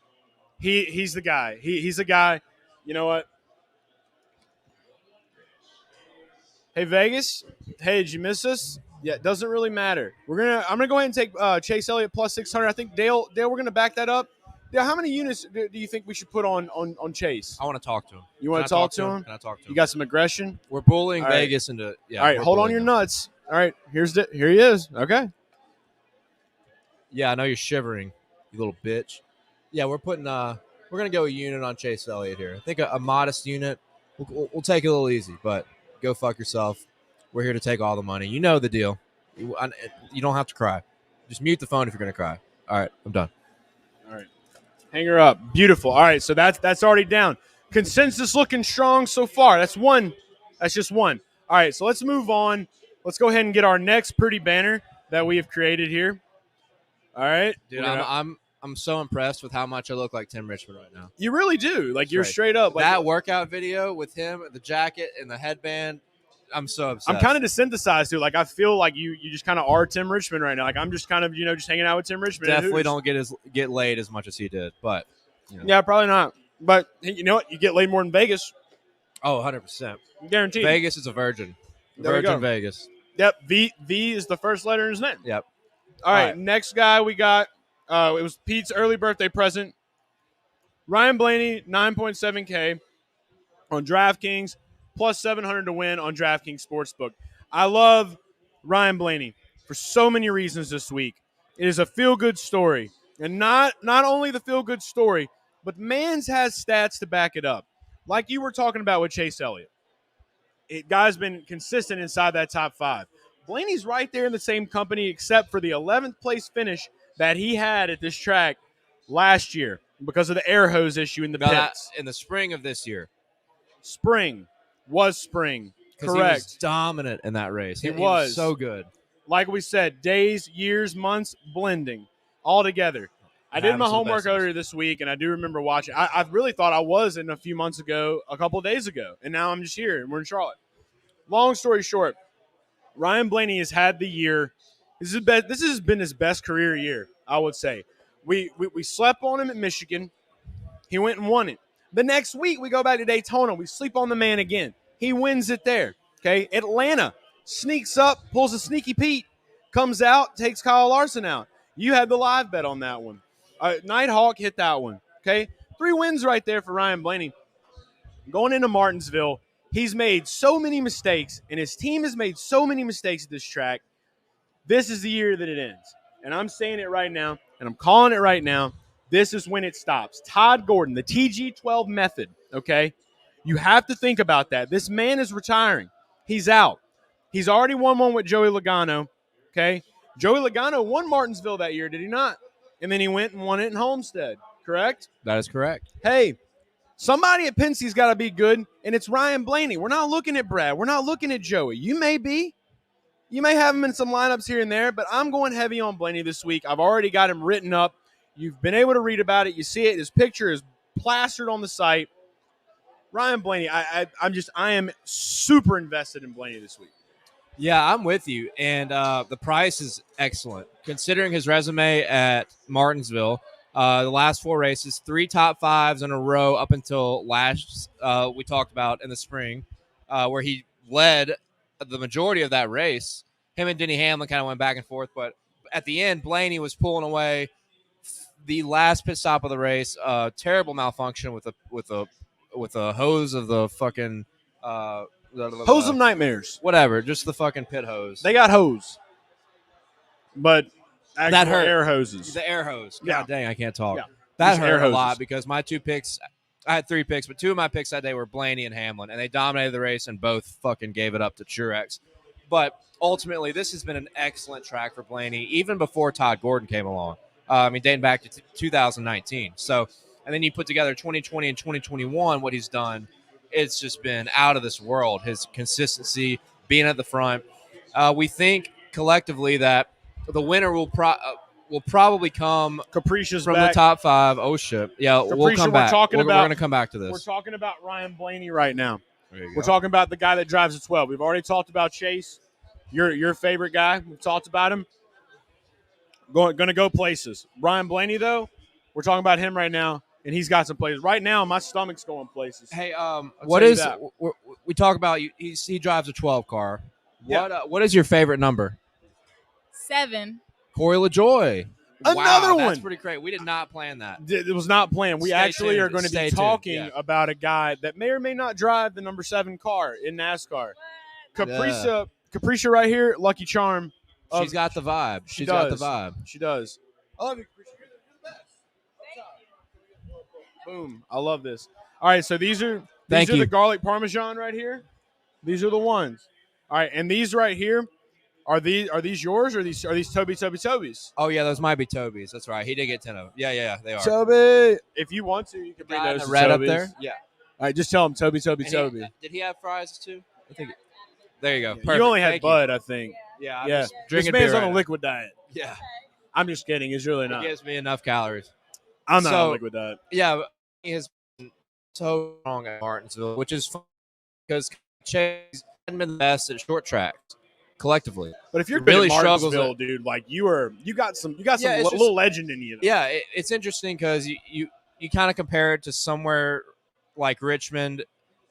He's the guy. He's a guy. You know what? Hey, Vegas. Hey, did you miss us? Yeah, it doesn't really matter. I'm gonna go ahead and take Chase Elliott plus 600. I think Dale, we're gonna back that up. Dale, how many units do you think we should put on Chase? I want to talk to him. You want to talk to him? Can I talk to him? You got some aggression? We're bullying All right. Vegas into. Yeah. All right, hold on your nuts. All right, here he is. Okay. Yeah, I know you're shivering, you little bitch. Yeah, we're gonna go a unit on Chase Elliott here. I think a modest unit. We'll take it a little easy, but go fuck yourself. We're here to take all the money. You know the deal. You don't have to cry. Just mute the phone if you're gonna cry. All right, I'm done. All right. Hang her up. Beautiful. All right, so that's already down. Consensus looking strong so far. That's one. That's just one. All right, so let's move on. Let's go ahead and get our next pretty banner that we have created here. All right. Dude, I'm so impressed with how much I look like Tim Richmond right now. You really do. Like, you're right. straight up. Like, that workout video with him, the jacket and the headband, I'm so upset. I'm kind of desynthesized too. Like I feel like you just kind of are Tim Richmond right now. Like I'm just kind of just hanging out with Tim Richmond. Definitely don't get laid as much as he did, but yeah, probably not. But you know what? You get laid more than Vegas. Oh, 100%. Guaranteed. Vegas is a virgin. There we go. Virgin Vegas. Yep. V is the first letter in his name. Yep. All right. Next guy we got. It was Pete's early birthday present. Ryan Blaney, 9.7K on DraftKings, plus 700 to win on DraftKings Sportsbook. I love Ryan Blaney for so many reasons this week. It is a feel-good story. And not only the feel-good story, but Mans has stats to back it up. Like you were talking about with Chase Elliott. Guy's been consistent inside that top 5. Blaney's right there in the same company except for the 11th place finish that he had at this track last year because of the air hose issue in the pits. In the spring of this year. Spring. Correct. He was dominant in that race. He was so good. Like we said, days, years, months, blending all together. I did my homework earlier this week, and I do remember watching. I really thought I was in a few months ago, a couple of days ago, and now I'm just here, and we're in Charlotte. Long story short, Ryan Blaney has had the year. This has been his best career year, I would say. We slept on him at Michigan. He went and won it. The next week, we go back to Daytona. We sleep on the man again. He wins it there. Okay, Atlanta sneaks up, pulls a sneaky Pete, comes out, takes Kyle Larson out. You had the live bet on that one. Nighthawk hit that one. Okay, 3 wins right there for Ryan Blaney. Going into Martinsville, he's made so many mistakes, and his team has made so many mistakes at this track. This is the year that it ends. And I'm saying it right now, and I'm calling it right now. This is when it stops. Todd Gordon, the TG12 method, okay? You have to think about that. This man is retiring. He's out. He's already won one with Joey Logano, okay? Joey Logano won Martinsville that year, did he not? And then he went and won it in Homestead, correct? That is correct. Hey, somebody at Penske's got to be good, and it's Ryan Blaney. We're not looking at Brad. We're not looking at Joey. You may be. You may have him in some lineups here and there, but I'm going heavy on Blaney this week. I've already got him written up. You've been able to read about it. You see it. His picture is plastered on the site. Ryan Blaney, I am super invested in Blaney this week. Yeah, I'm with you. And the price is excellent. Considering his resume at Martinsville, the last 4 races, 3 top 5s in a row up until last we talked about in the spring, where he led the majority of that race. Him and Denny Hamlin kind of went back and forth, but at the end, Blaney was pulling away the last pit stop of the race. Terrible malfunction with a hose of the fucking hose of nightmares. Whatever, just the fucking pit hose. They got hose, but that hurt. Air hoses. The air hose. God Yeah. dang, I can't talk. Yeah. That Just air hurt a hoses. lot because my 2 picks. I had 3 picks, but 2 of my picks that day were Blaney and Hamlin, and they dominated the race and both fucking gave it up to Truex. But ultimately, this has been an excellent track for Blaney, even before Todd Gordon came along. Dating back to 2019. So, and then you put together 2020 and 2021, what he's done, it's just been out of this world. His consistency, being at the front. We think collectively that the winner will probably come Capricia's from back. the top 5. Oh, shit. Yeah, we'll Capricia, come back. We're going to come back to We're this. talking about Ryan Blaney right now. There you We're go. talking about the guy that drives the 12. We've already talked about Chase, your favorite guy. We've talked about him. Going to go places. Ryan Blaney, though, we're talking about him right now, and he's got some places. Right now, my stomach's going places. Hey, what is that? We talk about? He drives a 12 car. Yeah. What is your favorite number? 7. Corey LaJoy. Another Wow, that's one. pretty great. We did not plan that. It was not planned. We Stay actually tuned. are going to Stay be tuned. talking Yeah. about a guy that may or may not drive the number 7 car in NASCAR. Capricia right here, Lucky Charm. She's got the vibe. She got the does. vibe. She does. I love you, Capricia. Boom. I love this. All right, so these are Thank you. the garlic parmesan right here. These are the ones. All right, and these right here, are these yours or are these Toby's? Oh yeah, those might be Toby's. That's right. He did get 10 of them. Yeah, they are. Toby. If you want to, you can bring Got those the to red up Toby's. there. Yeah. All right, just tell him Toby. And did he have fries too? I think. There you go. Perfect. You only had Thank Bud, I think. Yeah. I'm Yeah. just This drinking man's beer on a right liquid diet. now. Yeah. I'm just kidding. It's really It not. gives me enough calories. I'm not on So- a liquid diet. Yeah, he has been so strong at Martinsville, which is fun because Chase hadn't been the best at short tracks collectively. But if you're He good really at struggles Martinsville, at- dude, like you got some Yeah, it's just- little legend in you. Yeah, it's interesting because you kind of compare it to somewhere like Richmond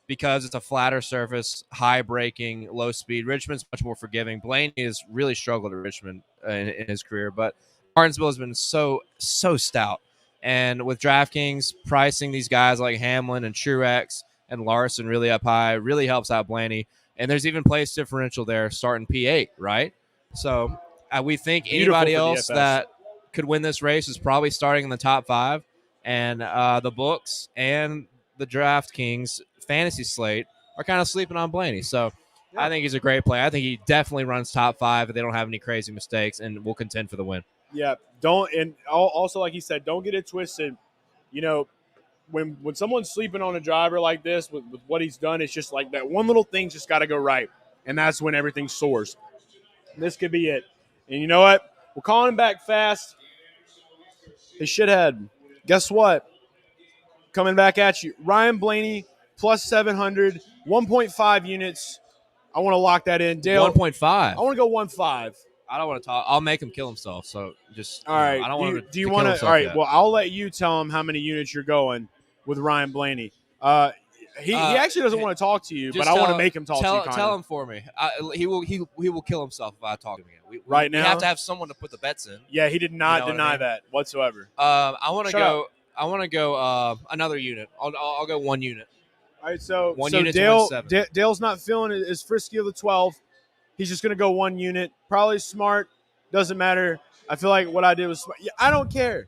because it's a flatter surface, high braking, low speed. Richmond's much more forgiving. Blaney has really struggled at Richmond in his career, but Martinsville has been so stout. And with DraftKings pricing these guys like Hamlin and Truex and Larson really up high, really helps out Blaney. And there's even place differential there starting P8, right? So we think Beautiful anybody for else DFS. that could win this race is probably starting in the top 5. And the books and the DraftKings fantasy slate are kind of sleeping on Blaney. So I think he's a great play. I think he definitely runs top 5 if they don't have any crazy mistakes and will contend for the win. Yeah, also like he said, don't get it twisted. You know, when someone's sleeping on a driver like this with what he's done, it's just like that one little thing's just got to go right, and that's when everything soars. This could be it. And you know what? We're calling him back fast. Hey, shithead. Guess what? Coming back at you. Ryan Blaney, plus 700, 1.5 units. I want to lock that in. Dale, 1.5. I want to go 1.5. I don't want to talk. I'll make him kill himself. So just All right. I don't want him to. Do you kill want to? himself All right. yet. Well, I'll let you tell him how many units you're going with Ryan Blaney. He actually doesn't want to talk to you, but I want to make him talk to you. Tell him for me. He will kill himself if I talk to him again. Now, we have to have someone to put the bets in. Yeah, he did not deny I mean? that whatsoever. I want to Shut go. up. I want to go another unit. I'll go 1 unit. All right, so unit to win 7. Dale's not feeling it as frisky of the 12. He's just going to go 1 unit. Probably smart. Doesn't matter. I feel like what I did was smart. Yeah, I don't care.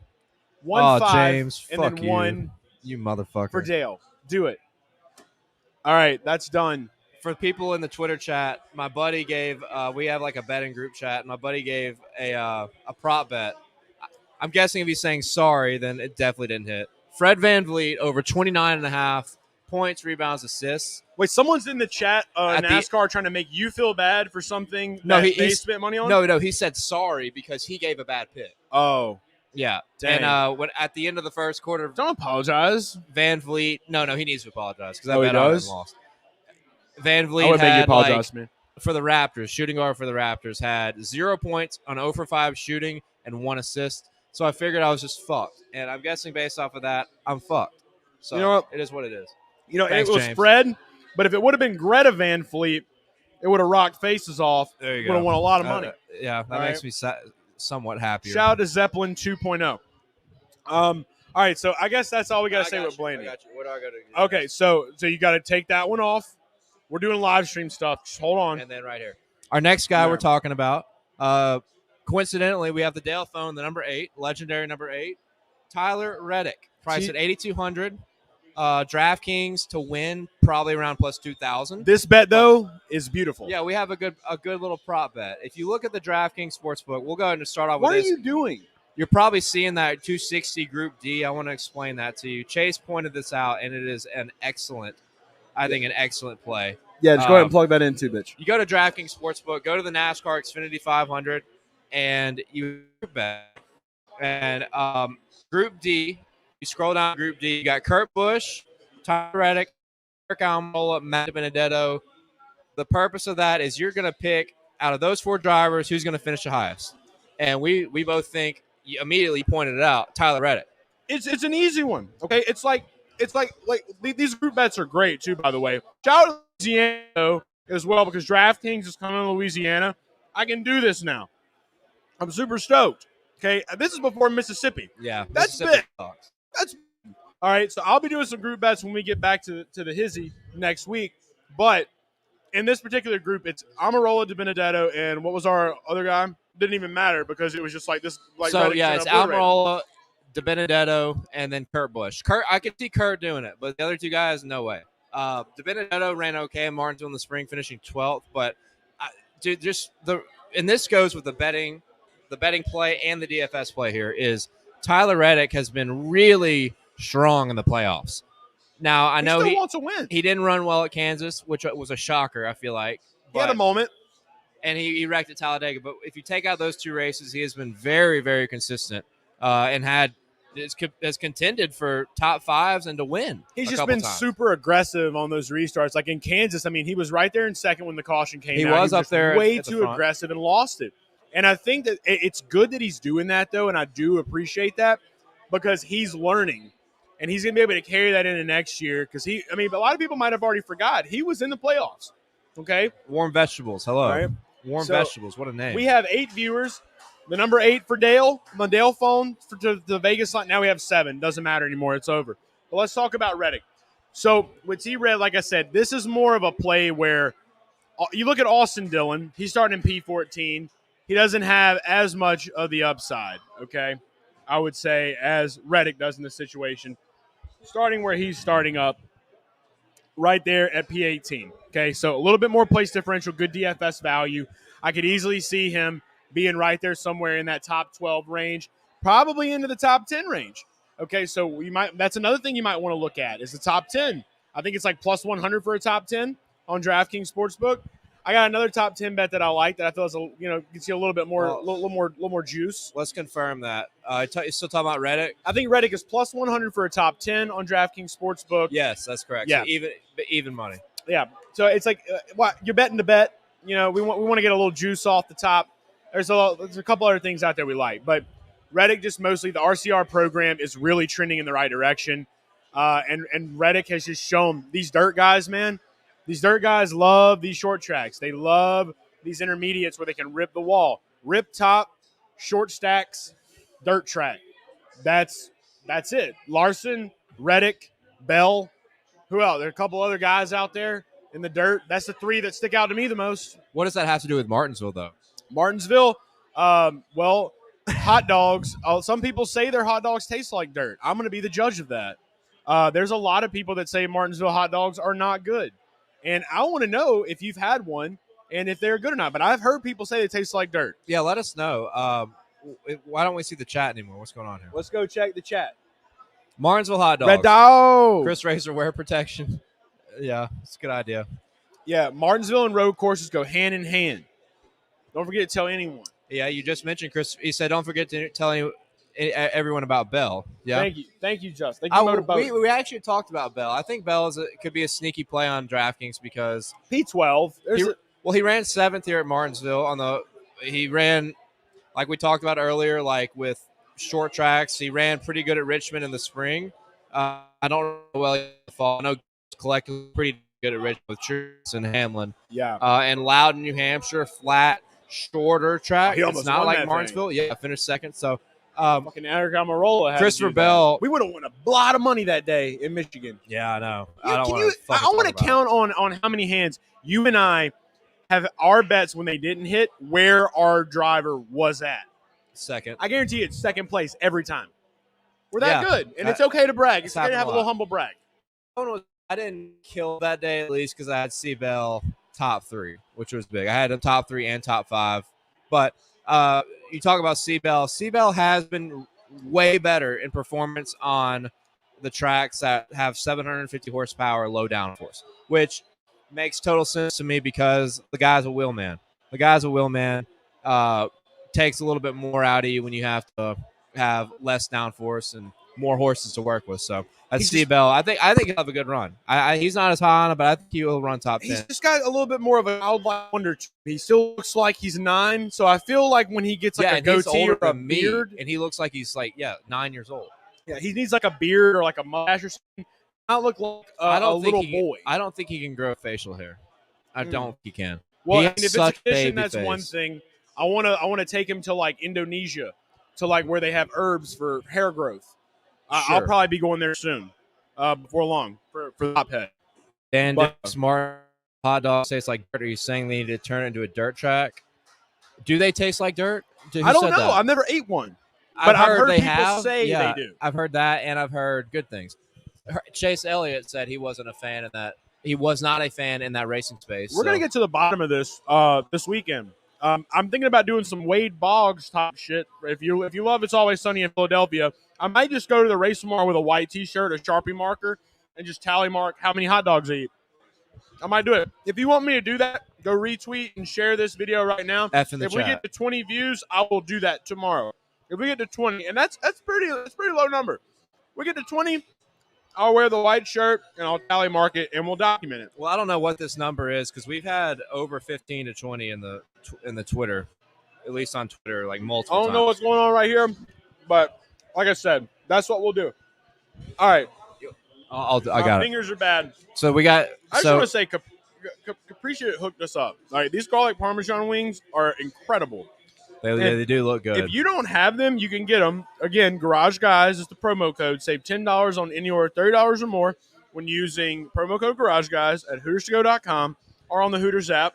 1.5 James, and fuck then you. 1 You motherfucker. for Dale. Do it. All right, that's done. For people in the Twitter chat, my buddy gave. We have like a betting group chat. My buddy gave a prop bet. I'm guessing if he's saying sorry, then it definitely didn't hit. Fred VanVleet over 29.5 points, rebounds, assists. Wait, someone's in the chat, At the- NASCAR, trying to make you feel bad for something No, that he- they he's- spent money on? No, he said sorry because he gave a bad pick. Oh, Yeah, dang. and when at the end of the first quarter, Don't apologize. Van Vliet. No, he needs to apologize because I Oh, he bet on him does? and lost. Van I Vliet would make you had apologize, man. for the Raptors, shooting guard for the Raptors, had 0 points on 0 for 5 shooting and 1 assist. So I figured I was just fucked, and I'm guessing based off of that, I'm fucked. So You know what? it is what it is. You know, Thanks, it was James. Fred, but if it would have been Greta Van Fleet, it would have rocked faces off. There you Would have won a lot of money. Yeah, that All makes right. me somewhat happier. Shout out to Zeppelin 2.0. All right, so I guess that's all we got to say with Blaney. What do I got to do? Okay, so you got to take that one off. We're doing live stream stuff. Just hold on. And then right here. Our next guy Yeah. we're talking about, coincidentally, we have the Dale phone, the number 8, legendary number 8, Tyler Reddick, priced at 8,200. DraftKings to win, probably around plus 2,000. This bet, though, is beautiful. Yeah, we have a good little prop bet. If you look at the DraftKings Sportsbook, we'll go ahead and start off with What are this. you doing? You're probably seeing that 260 Group D. I want to explain that to you. Chase pointed this out, and it is an excellent play. Yeah, just go ahead and plug that in too, bitch. You go to DraftKings Sportsbook, go to the NASCAR Xfinity 500, and you bet. And Group D, you scroll down Group D, you got Kurt Busch, Tyler Reddick, Eric Almirola, Matt Benedetto. The purpose of that is you're going to pick out of those 4 drivers who's going to finish the highest. And we both think, you immediately pointed it out, Tyler Reddick. It's an easy one. Okay, it's like these group bets are great too. By the way, shout out to Louisiana as well because DraftKings is coming to Louisiana. I can do this now. I'm super stoked. Okay, this is before Mississippi. Yeah, That's Mississippi big. sucks. That's all right. So I'll be doing some group bets when we get back to the Hizzy next week. But in this particular group, it's Almirola, De Benedetto, and what was our other guy? Didn't even matter because it was just like this. Like So Reddick yeah, showing it's up blue Almirola, De Benedetto, and then Kurt Busch. I could see Kurt doing it, but the other 2 guys, no way. De Benedetto ran okay in Martinsville in the spring, finishing 12th. But dude, and this goes with the betting play and the DFS play here is Tyler Reddick has been really strong in the playoffs. Now I know He still wants to win. he didn't run well at Kansas, which was a shocker. I feel like He had a moment. and he wrecked at Talladega. But if you take out those 2 races, he has been very, very consistent and had has contended for top fives and to win. He's a just couple been times. super aggressive on those restarts. Like in Kansas, I mean, he was right there in second when the caution came He out. was up just there way at the too front. aggressive and lost it. And I think that it's good that he's doing that, though, and I do appreciate that because he's learning. And he's going to be able to carry that into next year because a lot of people might have already forgot. He was in the playoffs, okay? Warm Vegetables. Hello. All right. Warm So, Vegetables. What a name. We have 8 viewers. The number 8 for Dale, on Dale phone to the Vegas line. Now we have 7. Doesn't matter anymore. It's over. But let's talk about Reddick. So with T-Red, like I said, this is more of a play where you look at Austin Dillon. He's starting in P14. He doesn't have as much of the upside, okay, I would say, as Reddick does in this situation. Starting where he's starting up, right there at P18. Okay, so a little bit more place differential, good DFS value. I could easily see him being right there somewhere in that top 12 range, probably into the top 10 range. Okay, so that's another thing you might want to look at is the top 10. I think it's like plus 100 for a top 10 on DraftKings Sportsbook. I got another top 10 bet that I like that I feel is gets you a little bit more, a little more juice. Let's confirm that. You still talking about Reddick? I think Reddick is plus 100 for a top 10 on DraftKings Sportsbook. Yes, that's correct. Yeah. So even money. Yeah. So it's like you're betting the bet. We want to get a little juice off the top. There's a couple other things out there we like, but Reddick just mostly the RCR program is really trending in the right direction, and Reddick has just shown these dirt guys, man. These dirt guys love these short tracks. They love these intermediates where they can rip the wall, rip top, short stacks, dirt track. That's it. Larson, Reddick, Bell. Who else? There are a couple other guys out there in the dirt. That's the 3 that stick out to me the most. What does that have to do with Martinsville, though? Martinsville, hot dogs. Some people say their hot dogs taste like dirt. I'm going to be the judge of that. There's a lot of people that say Martinsville hot dogs are not good. And I want to know if you've had one and if they're good or not. But I've heard people say they taste like dirt. Yeah, let us know. Why don't we see the chat anymore? What's going on here? Let's go check the chat. Martinsville hot dogs. Red dog. Chris Razor wear protection. Yeah, it's a good idea. Yeah, Martinsville and road courses go hand in hand. Don't forget to tell anyone. Yeah, you just mentioned Chris. He said, don't forget to tell everyone about Bell. Yeah. Thank you, Justin. Thank you, we actually talked about Bell. I think Bell could be a sneaky play on DraftKings because P12. He ran 7th here at Martinsville. He ran, like we talked about earlier, like with short tracks. He ran pretty good at Richmond in the spring. I don't know well in the fall. I know collectively pretty good at Richmond with Truce and Hamlin. Yeah. And Loudon, New Hampshire, flat, shorter track. It's not like Martinsville. Thing. Yeah, finished 2nd. So. Fucking Amarola. Christopher Bell. We would have won a lot of money that day in Michigan. Yeah, I know. I want to count on how many hands you and I have our bets when they didn't hit where our driver was at. 2nd. I guarantee you it's 2nd place every time. We're that good, and it's okay to brag. It's okay to have a little humble brag. I didn't kill that day at least because I had C Bell top 3, which was big. I had him top 3 and top 5, but. You talk about C-Bell. C-Bell has been way better in performance on the tracks that have 750 horsepower low downforce, which makes total sense to me because the guy's a wheel man. Takes a little bit more out of you when you have to have less downforce and more horses to work with. So that's C-Bell. I think he'll have a good run. He's not as high on it, but I think he will run top 10. He's just got a little bit more of a childlike wonder. He still looks like he's 9, so I feel like when he gets a goatee or a beard, and he looks like he's 9 years old. Yeah, he needs like a beard or like a mustache or something. Not look like a little boy. I don't think he can grow facial hair. I don't think he can. Well, if it's a condition, that's one thing. I want to take him to like Indonesia, to like where they have herbs for hair growth. I'll probably be going there soon, before long, for the top head. Dan Smart hot dogs taste like dirt. Are you saying they need to turn it into a dirt track? Do they taste like dirt? I don't know. I've never ate one, but I've heard people say they do. I've heard that, and I've heard good things. Chase Elliott said he wasn't a fan of that. He was not a fan in that racing space. We're gonna get to the bottom of this this weekend. I'm thinking about doing some Wade Boggs type shit. If you love It's Always Sunny in Philadelphia, I might just go to the race tomorrow with a white T-shirt, a Sharpie marker, and just tally mark how many hot dogs I eat. I might do it. If you want me to do that, go retweet and share this video right now. F in the if chat. we get to 20 views, I will do that tomorrow. If we get to 20, and that's pretty low number. We get to 20, I'll wear the white shirt and I'll tally mark it and we'll document it. Well, I don't know what this number is because we've had over 15 to 20 in the Twitter, at least on Twitter, like multiple I don't times. know what's going on right here, but like I said, that's what we'll do. All right. I got My it. fingers are bad. So we got. I just want to say Capriccia hooked us up. All right, these garlic Parmesan wings are incredible. They do look good. If you don't have them, you can get them. Again, Garage Guys is the promo code. Save $10 on any order, $30 or more when using promo code Garage Guys at HootersToGo.com or on the Hooters app.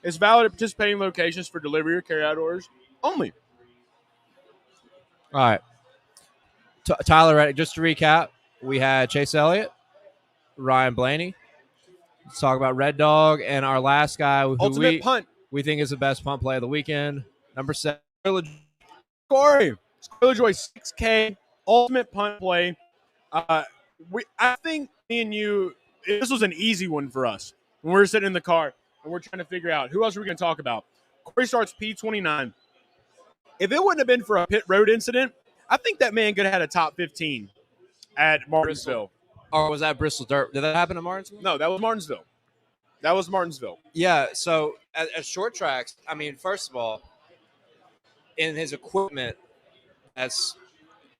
It's valid at participating locations for delivery or carryout orders only. All right. Tyler Reddick, just to recap, we had Chase Elliott, Ryan Blaney. Let's talk about Red Dog and our last guy who Ultimate punt. we think is the best punt play of the weekend. Number 7. Corey LaJoy, 6K, ultimate punt play. I think me and you, this was an easy one for us when we were sitting in the car and we're trying to figure out who else are we going to talk about. Corey starts P29. If it wouldn't have been for a pit road incident, I think that man could have had a top 15 at Martinsville. Or was that Bristol Dirt? Did that happen at Martinsville? No, that was Martinsville. Yeah, so at short tracks, I mean, first of all, in his equipment, as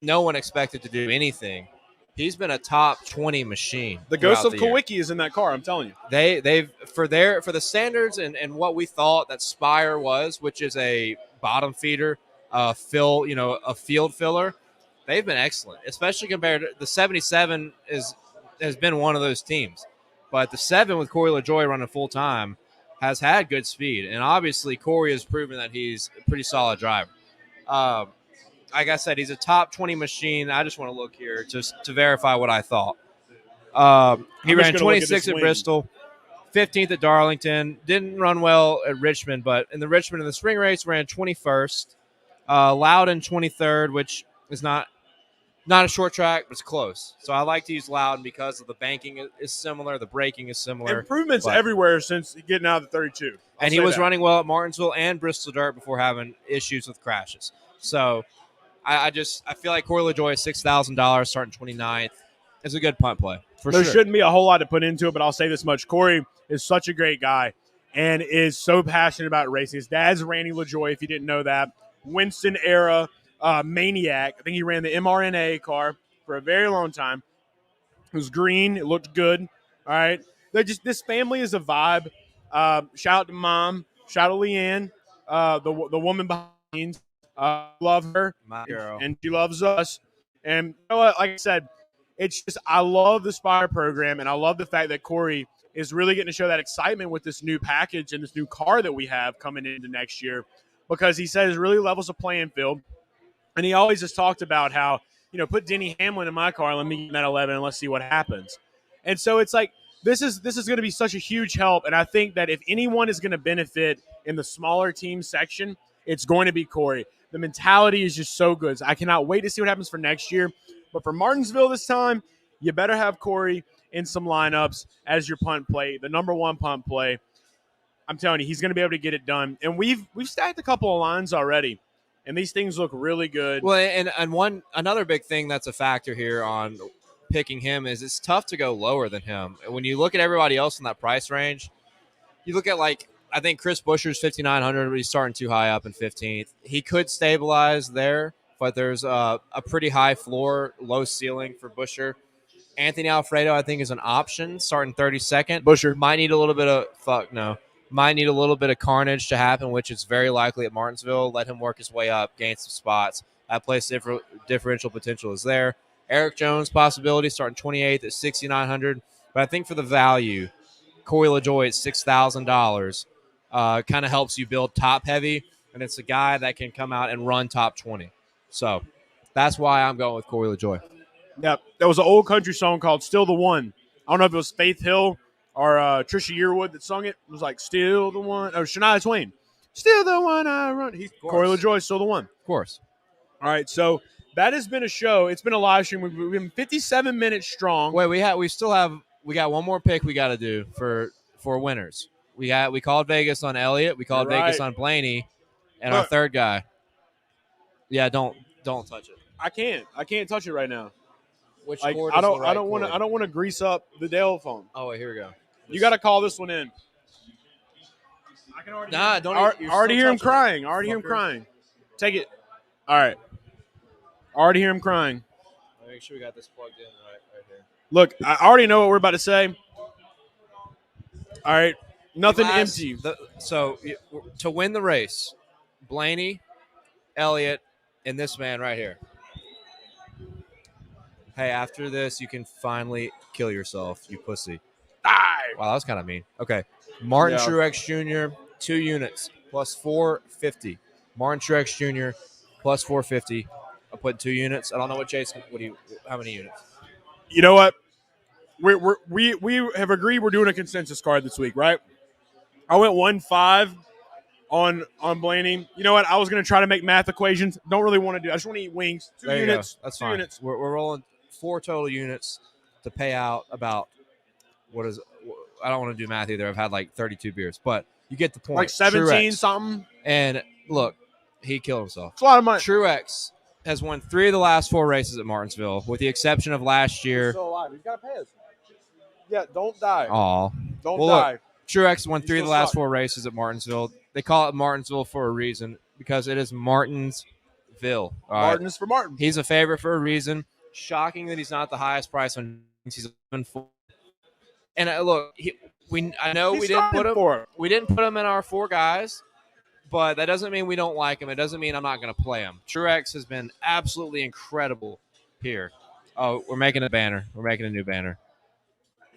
no one expected to do anything, he's been a top 20 machine. The ghost of the year. Kowicki is in that car, I'm telling you. They've for the standards and what we thought that Spire was, which is a bottom feeder, a field filler. They've been excellent, especially compared to the 77 has been one of those teams. But the 7 with Corey LaJoy running full time has had good speed. And obviously Corey has proven that he's a pretty solid driver. Like I said, he's a top 20 machine. I just want to look here just to verify what I thought. He ran 26 at Bristol, 15th at Darlington. Didn't run well at Richmond, but in the spring race ran 21st. Loudon 23rd, which is not a short track, but it's close. So I like to use Loudon because of the banking is similar, the braking is similar. Improvements everywhere since getting out of the 32. And he was running well at Martinsville and Bristol Dirt before having issues with crashes. So I feel like Corey LaJoy at $6,000 starting 29th is a good punt play. There shouldn't be a whole lot to put into it, but I'll say this much. Corey is such a great guy and is so passionate about racing. His dad's Randy LaJoy, if you didn't know that. Winston era maniac. I think he ran the mRNA car for a very long time. It was green. It looked good. All right. This family is a vibe. Shout out to Mom. Shout out to Leanne, the woman behind. Love her. My girl. And she loves us. And you know what? Like I said, it's just I love the Spire program, and I love the fact that Corey is really getting to show that excitement with this new package and this new car that we have coming into next year, because he says it really levels the playing field. And he always has talked about how, put Denny Hamlin in my car, let me get that 11, and let's see what happens. And so it's like this is going to be such a huge help, and I think that if anyone is going to benefit in the smaller team section, it's going to be Corey. The mentality is just so good. So I cannot wait to see what happens for next year. But for Martinsville this time, you better have Corey in some lineups as your punt play, the number one punt play. I'm telling you, he's going to be able to get it done. And we've stacked a couple of lines already, and these things look really good. Well, and another big thing that's a factor here on picking him is it's tough to go lower than him. When you look at everybody else in that price range, you look at I think Chris Buescher's 5,900, but he's starting too high up in 15th. He could stabilize there, but there's a pretty high floor, low ceiling for Buescher. Anthony Alfredo, I think, is an option, starting 32nd. Buescher might need a little bit of carnage to happen, which is very likely at Martinsville. Let him work his way up, gain some spots. That place differential potential is there. Eric Jones possibility starting 28th at 6,900. But I think for the value, Corey LaJoy at $6,000 kind of helps you build top heavy, and it's a guy that can come out and run top 20. So that's why I'm going with Corey LaJoy. Yep. There was an old country song called Still the One. I don't know if it was Faith Hill or Trisha Yearwood that sung it. It was like Still the One. Oh, Shania Twain. Still the one I run. Corey LaJoy, still the one. Of course. All right, so that has been a show. It's been a live stream. We've been 57 minutes strong. Wait, we got one more pick we got to do for winners. We called Vegas on Elliot. We called Vegas on Blaney, and our third guy. Yeah, don't touch it. I can't touch it right now. Which Like cord I is the don't right I don't want to cord? I don't want to grease up the Dale phone. Oh, wait, here we go. You got to call this one in. I can already Nah, don't. already hear him crying. Already hear him crying. Take it. All right. Already hear him crying. Make sure we got this plugged in right here. Look, I already know what we're about to say. All right. Nothing empty. To win the race, Blaney, Elliott, and this man right here. Hey, after this, you can finally kill yourself, you pussy. Die. Wow, that was kind of mean. Okay. Martin Yeah. Truex Jr., 2 units, plus 450. Martin Truex Jr., plus 450. I'll put 2 units. I don't know what Chase, how many units? You know what? We have agreed we're doing a consensus card this week, right? I went 1-5 on Blaney. You know what? I was going to try to make math equations. Don't really want to do. I just want to eat wings. 2 There you units. go. That's 2 fine. units. We're rolling 4 total units to pay out about I don't want to do math either. I've had like 32 beers, but you get the point. Like 17 Truex. something. And look, he killed himself. It's a lot of money. Truex has won 3 of the last 4 races at Martinsville, with the exception of last year. He's still alive. He's got to pay us. Yeah, don't die. Aw. Don't Well, die. look, Truex won 3 of the last suck. 4 races at Martinsville. They call it Martinsville for a reason, because it is Martinsville. All right? Martin is for Martin. He's a favorite for a reason. Shocking that he's not the highest price on. He's 11-4. And look, I know we didn't put him in our 4 guys, but that doesn't mean we don't like him. It doesn't mean I'm not going to play him. Truex has been absolutely incredible here. Oh, we're making a banner. We're making a new banner.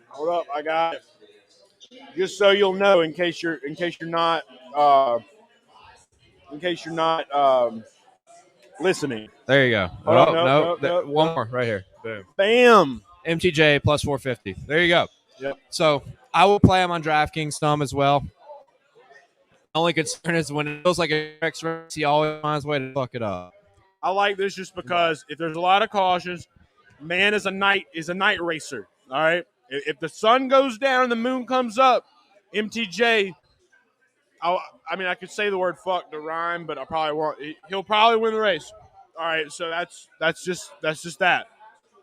Hold up, I got it. Just so you'll know, in case you're not listening. There you go. Hold on, no, one more right here. Boom. Bam. MTJ plus 450. There you go. Yep. So I will play him on DraftKings some as well. Only concern is when it feels like a X race, he always finds a way to fuck it up. I like this just because if there's a lot of cautions, man is a night racer. All right. If the sun goes down and the moon comes up, MTJ. I could say the word "fuck" to rhyme, but I probably won't. He'll probably win the race. All right. So that's just that.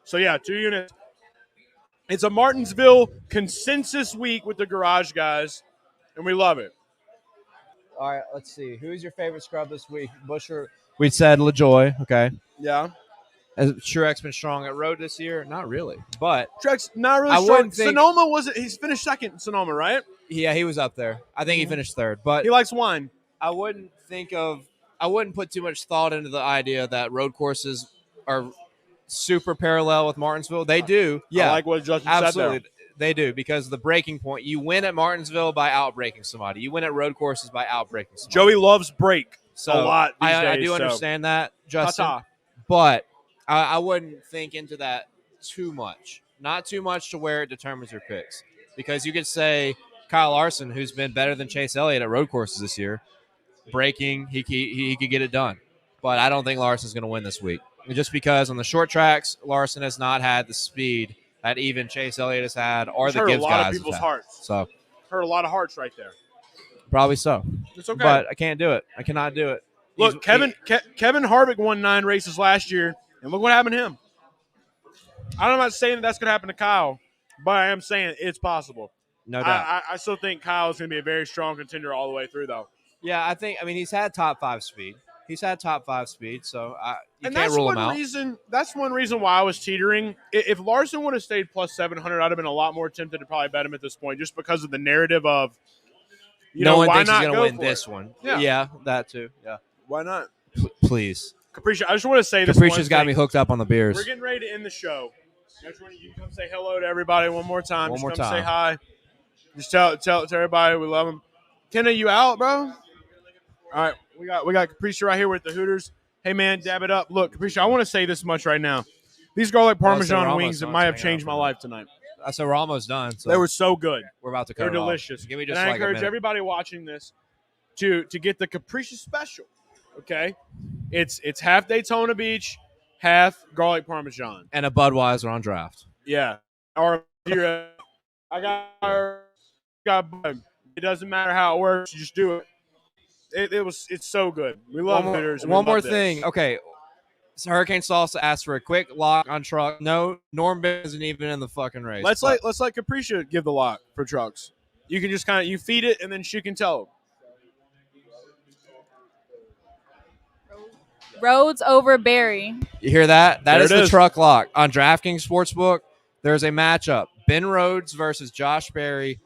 So yeah, 2 units. It's a Martinsville consensus week with the garage guys, and we love it. All right, let's see. Who's your favorite scrub this week? Busher. We said LaJoy. Okay. Yeah. Has Truex been strong at road this year? Not really, but Truex not really strong. Sonoma he's finished second in Sonoma, right? Yeah, he was up there. I think he finished 3rd, but he likes wine. I wouldn't put too much thought into the idea that road courses are super parallel with Martinsville. They do. Yeah. I like what Justin absolutely. said there. They do, because the breaking point, you win at Martinsville by outbreaking somebody. You win at road courses by outbreaking somebody. Joey loves break a lot these days. I do understand that, Justin. Ta-ta. But I wouldn't think into that too much. Not too much to where it determines your picks. Because you could say Kyle Larson, who's been better than Chase Elliott at road courses this year, breaking, he could get it done. But I don't think Larson's going to win this week. Just because on the short tracks, Larson has not had the speed that even Chase Elliott has had, or the Gibbs guys have had. Hurt a lot of people's hearts. So hurt a lot of hearts right there. Probably so. It's okay. But I can't do it. I cannot do it. Look, Kevin Harvick won 9 races last year, and look what happened to him. I'm not saying that's going to happen to Kyle, but I am saying it's possible. No doubt. I still think Kyle's going to be a very strong contender all the way through, though. Yeah, he's had top 5 speed. So you can't rule him out. That's one reason why I was teetering. If Larson would have stayed plus 700, I'd have been a lot more tempted to probably bet him at this point, just because of the narrative of, no one why thinks not he's going to win for this it? one. Yeah. Yeah, that too. Yeah. Why not? Please. Capricia, I just want to say this. Capricia's got me hooked up on the beers. We're getting ready to end the show. I just want you to come say hello to everybody one more time. Come say hi. Just tell everybody we love them. Kenna, you out, bro? All right, we got Capricia right here with the Hooters. Hey man, dab it up. Look, Capricia, I want to say this much right now. These garlic Parmesan wings might have changed my life tonight. So we're almost done. So they were so good. We're about to cut. They're delicious. Give me just and I like encourage everybody watching this to get the Capricia special. Okay, it's half Daytona Beach, half garlic Parmesan, and a Budweiser on draft. Yeah, or I got. It doesn't matter how it works. You just do it. It's so good. We love Hooters. and we One more love this. thing. Okay. So Hurricane Salsa asked for a quick lock on truck. No, Norm isn't even in the fucking race. Let's let Capricia give the lock for trucks. You can just you feed it and then she can tell. Rhodes over Barry. You hear that? That There is it the is. truck lock. On DraftKings Sportsbook, there's a matchup. Ben Rhodes versus Josh Berry.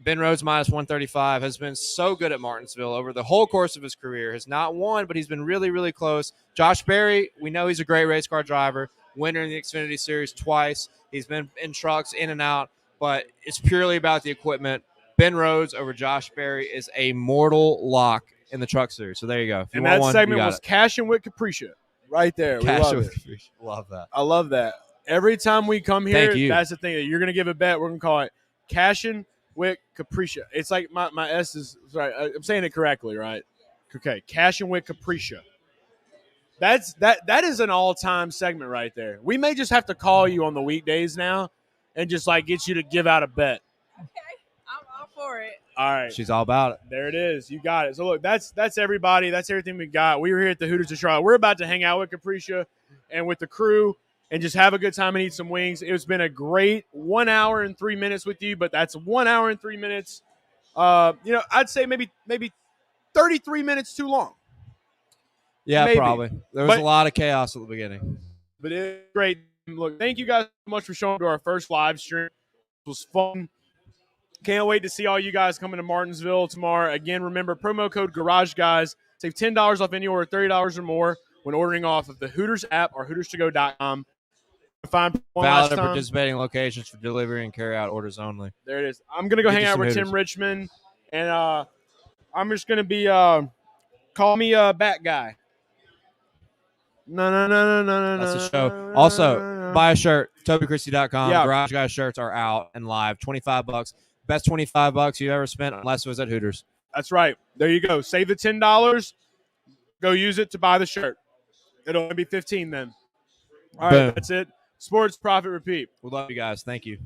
Ben Rhodes minus 135 has been so good at Martinsville over the whole course of his career. Has not won, but he's been really, really close. Josh Berry, we know he's a great race car driver, winner in the Xfinity Series twice. He's been in trucks, in and out, but it's purely about the equipment. Ben Rhodes over Josh Berry is a mortal lock in the truck series. So there you go. If you And want that one, segment you got was it. Cashing with Capricia. Right there. Cash we love with it. Capricia. Love that. I love that. Every time we come here, Thank you. that's the thing. You're going to give a bet. We're going to call it Cashing with Capricia. It's like my S is – sorry, I'm saying it correctly, right? Okay, Cashing with Capricia. That is an all-time segment right there. We may just have to call you on the weekdays now and just, get you to give out a bet. Okay, I'm all for it. All right. She's all about it. There it is. You got it. So, look, that's everybody. That's everything we got. We were here at the Hooters of Charlotte. We're about to hang out with Capricia and with the crew and just have a good time and eat some wings. It's been a great 1 hour and 3 minutes with you, but that's 1 hour and 3 minutes. I'd say maybe 33 minutes too long. Yeah, Maybe. probably. There was a lot of chaos at the beginning. But it's great. Look, thank you guys so much for showing up to our first live stream. It was fun. Can't wait to see all you guys coming to Martinsville tomorrow. Again, remember, promo code GarageGuys. Save $10 off any order, $30 or more when ordering off of the Hooters app or HootersToGo.com. Find one Valid last at time. participating locations for delivery and carry-out orders only. There it is. I'm going to go Get hang you out some with Hooters. Tim Richmond, and I'm just going to be call me a bat guy. No. That's the show. Also, buy a shirt, TobyChristie.com. Yeah. Garage Guys shirts are out and live. $25. Best $25 you've ever spent, unless it was at Hooters. That's right. There you go. Save the $10. Go use it to buy the shirt. It'll only be $15 then. All right, Boom. that's it. Sports Profit Repeat. We love you guys. Thank you.